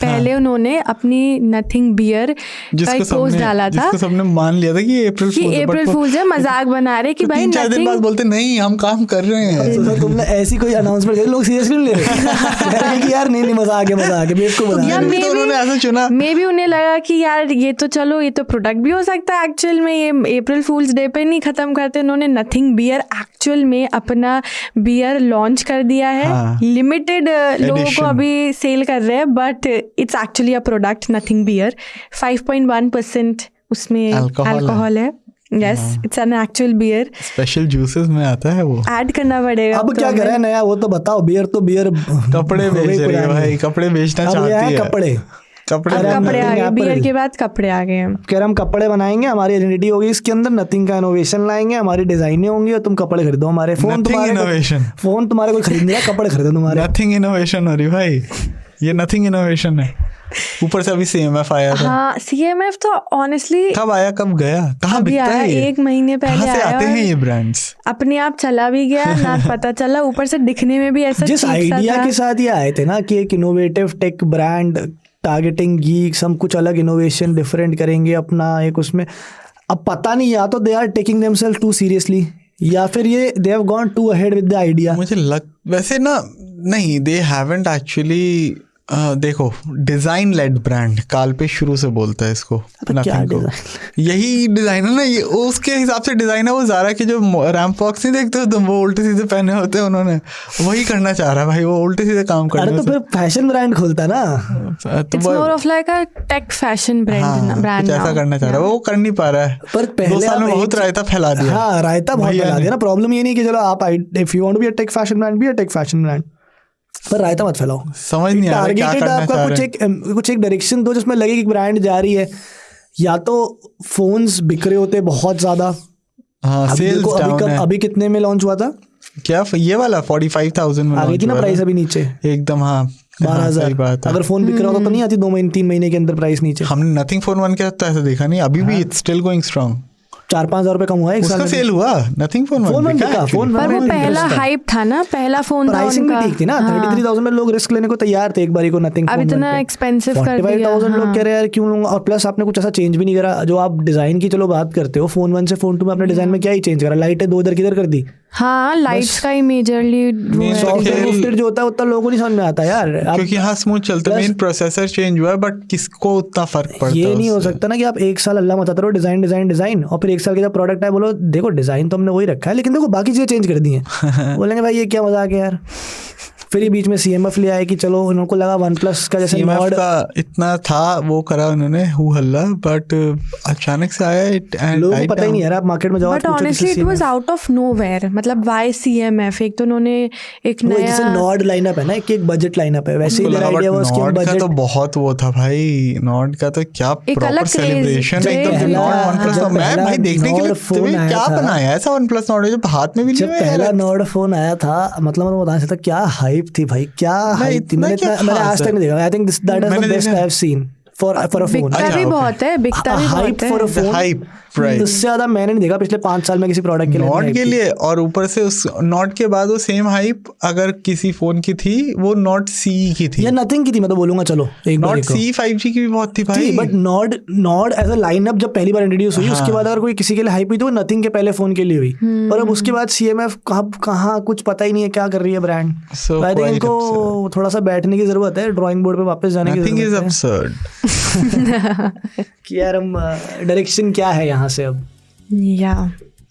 C: पहले उन्होंने अपनी नथिंग बियर का एक पोस्ट डाला था,
D: जिसको सबने मान लिया था कि
C: अप्रैल फूल है, मजाक बना रहे कि भाई
D: 3-4 दिन बाद बोलते नहीं हम काम कर रहे हैं।
E: तो तुमने ऐसी कोई अनाउंसमेंट की, लोग सीरियसली नहीं ले रहे कि यार नहीं मजाक है बेवकूफ बना रहे।
D: तो उन्होंने ऐसा चुना,
C: मे भी उन्हें लगा कि यार ये तो चलो ये तो प्रोडक्ट भी हो सकता है एक्चुअल में, ये अप्रैल फूल्स डे पे नहीं खत्म करते। उन्होंने नथिंग बियर एक्चुअल में अपना बियर लॉन्च कर दिया है, लिमिटेड लोगों को अभी सेल कर रहे हैं, but it's actually a product nothing beer. 5.1% उसमें अल्कोहल है। Yes, it's an actual beer,
D: special juices में आता है, वो
C: ऐड करना पड़ेगा।
E: अब क्या करें नया, वो तो बताओ। बियर तो बियर,
D: कपड़े बेच रही है भाई, कपड़े बेचना चाहती है।
E: कपड़े
C: आ गए, बियर के बाद कपड़े आ गए।
E: कह रहे हम कपड़े बनाएंगे, हमारी आइडेंटिटी होगी इसके अंदर, नथिंग का इनोवेशन लाएंगे, हमारी डिजाइनें होंगी और तुम कपड़े खरीदो हमारे। फोन तुम्हारे कोई खरीद नहीं, कपड़े खरीदो तुम्हारे।
D: नथिंग इनोवेशन हो रही भाई, ये नथिंग इनोवेशन है। ऊपर से अभी CMF आया था।
C: हाँ, CMF तो ऑनेस्टली
D: कब आया कब गया, कहाँ बिकता है ये?
C: 1 महीने पहले
D: आया। आते हैं ये ब्रांड्स,
C: अपने आप चला भी गया ना पता चला, ऊपर से दिखने में भी ऐसा
E: जिस आइडिया के साथ ये आए थे ना कि एक innovative tech brand targeting geeks, हम कुछ अलग इनोवेशन डिफरेंट करेंगे अपना एक उसमें। अब पता नहीं, या तो they are taking themself too seriously, या फिर ये they have gone too ahead with the idea.
D: मुझे वैसे ना नहीं, दे हैवंट एक्चुअली। देखो, डिजाइन लेड ब्रांड कालपे शुरू से बोलता है इसको, यही डिजाइन है ना, ये उसके हिसाब से डिजाइन है। वो ज़ारा के जो रैम्प वॉक्स नहीं देखते हो तुम, वो उल्टे सीधे पहने होते हैं, उन्होंने वही करना चाह रहा है भाई, वो उल्टे सीधे काम कर रहा है।
E: तो फिर फैशन ब्रांड खोलता ना,
C: it's more of like a tech fashion brand
D: ऐसा करना चाह रहा है, वो कर नहीं पा रहा है।
E: पर पहले
D: 2 साल में बहुत रायता फैला दिया।
E: हाँ, रायता बहुत फैला दिया ना। प्रॉब्लम ये नहीं कि चलो आप if you want to be a tech fashion brand, be a tech fashion brand, पर रायता मत फैलाओ।
D: समझ नहीं आ रहा क्या करना चाह रहे हैं।
E: कुछ एक डायरेक्शन दो जिसमें लगे कि ब्रांड जा रही है। या तो फोन्स बिक रहे होते बहुत ज्यादा, अभी कितने में लॉन्च हुआ था?
D: क्या ये वाला 45,000 में
E: आ गई थी ना प्राइस अभी नीचे
D: एकदम। हाँ,
E: 12,000। अगर फोन बिक रहा होता तो नहीं आती 2-3 महीने के अंदर प्राइस नीचे।
D: हमने नथिंग फोन 1 के साथ तो ऐसा देखा नहीं, अभी भी इट्स स्टिल गोइंग स्ट्रांग।
E: 4-5 हज़ार रुपए कम हुआ है,
D: उसका सेल हुआ। नथिंग फोन
C: पर वो पहला हाइप था ना, पहला फोन था उनका।
E: ठीक थी ना, 33,000 में लोग रिस्क लेने को तैयार थे एक बारी को। नथिंग
C: अब इतना एक्सपेंसिव कर दिया।
E: 45,000 लोग कह रहे हैं यार क्यों लूंगा। और प्लस आपने कुछ ऐसा चेंज भी नहीं करा जो आप डिजाइन की चलो बात करते हो। फोन 1 से फोन 2 में आपने डिजाइन में क्या ही चेंज करा, लाइटें 2 इधर किधर कर दी।
C: हाँ, लाइट्स का ही मेजरली
E: सॉफ्टवेयर जो होता है उतना लोगों को नहीं समझ में आता यार,
D: क्योंकि हाँ स्मूथ चलता है। मेन प्रोसेसर चेंज हुआ है, बट किसको उतना फर्क पड़ता है?
E: ये नहीं हो सकता ना कि आप 1 साल अल्लाह मचाते रहो डिजाइन डिजाइन डिजाइन, और फिर 1 साल के जब प्रोडक्ट है बोलो देखो डिजाइन तो हमने वही रखा है लेकिन देखो बाकी चीजें चेंज कर दी हैं। बोलेंगे भाई ये क्या मजाक है यार। फिर ये बीच में CMF ले आए कि चलो उनको लगा OnePlus का जैसे नॉर्ड
D: का इतना था वो करा उन्होंने हु हल्ला, बट अचानक से आया
E: लोगों को पता ही नहीं यार। आप मार्केट में जाओ
C: but honestly it was out of nowhere. मतलब व्हाई CMF? एक तो उन्होंने एक नया
E: जैसे नॉर्ड लाइनअप है ना, एक बजट लाइनअप है, वैसे ही आइडिया वाज कि बजट
D: तो बहुत वो था भाई। नॉर्ड का तो क्या प्रॉपर सेलिब्रेशन है एकदम। नॉर्ड OnePlus तो मैं भाई देखने के लिए तुम्हें क्या बनाया ऐसा OnePlus नॉर्ड जो हाथ में भी नहीं है।
E: पहला नॉर्ड फोन आया था, मतलब मैं बता सकता क्या हाइप थी भाई, क्या हाइप थी। मैंने आज तक नहीं देखा। I think that is the best I have seen for a phone.
C: बिकता भी बहुत है, बिकता भी बहुत है।
E: फॉर अ फोन हाइप इससे ज्यादा मैंने नहीं देखा पिछले 5 साल में किसी प्रोडक्ट के लिए।
D: नॉट के लिए, और ऊपर से उस नॉट के बाद वो सेम हाइप अगर किसी फोन की थी वो नॉट CE की थी
E: या नथिंग की थी, मैं तो बोलूंगा चलो एक बार।
D: नॉट CE 5G की भी बहुत थी भाई,
E: but not as a lineup जब पहली बार इंट्रोड्यूस हुई उसके बाद अगर कोई किसी के लिए हाइप हुई तो नथिंग के पहले फोन के लिए हुई। और अब उसके बाद CMF कहाँ कुछ पता ही नहीं है क्या कर रही है ब्रांड। आई थिंक इनको थोड़ा सा बैठने की जरूरत है, ड्रॉइंग बोर्ड पे वापस जाने की जरूरत है कि यार हम डायरेक्शन क्या है यहाँ से अब।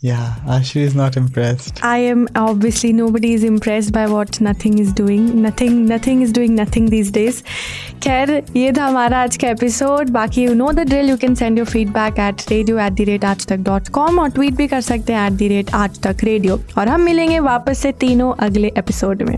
D: Yeah, Ashri is not impressed.
C: I am obviously nobody is impressed by what Nothing is doing. Nothing is doing nothing these days. खैर ये था हमारा आज का एपिसोड। बाकी you know the drill, you can send your feedback at radio@aajtak.com और ट्वीट भी कर सकते हैं @aajtakradio। और हम मिलेंगे वापस से तीनों अगले एपिसोड में।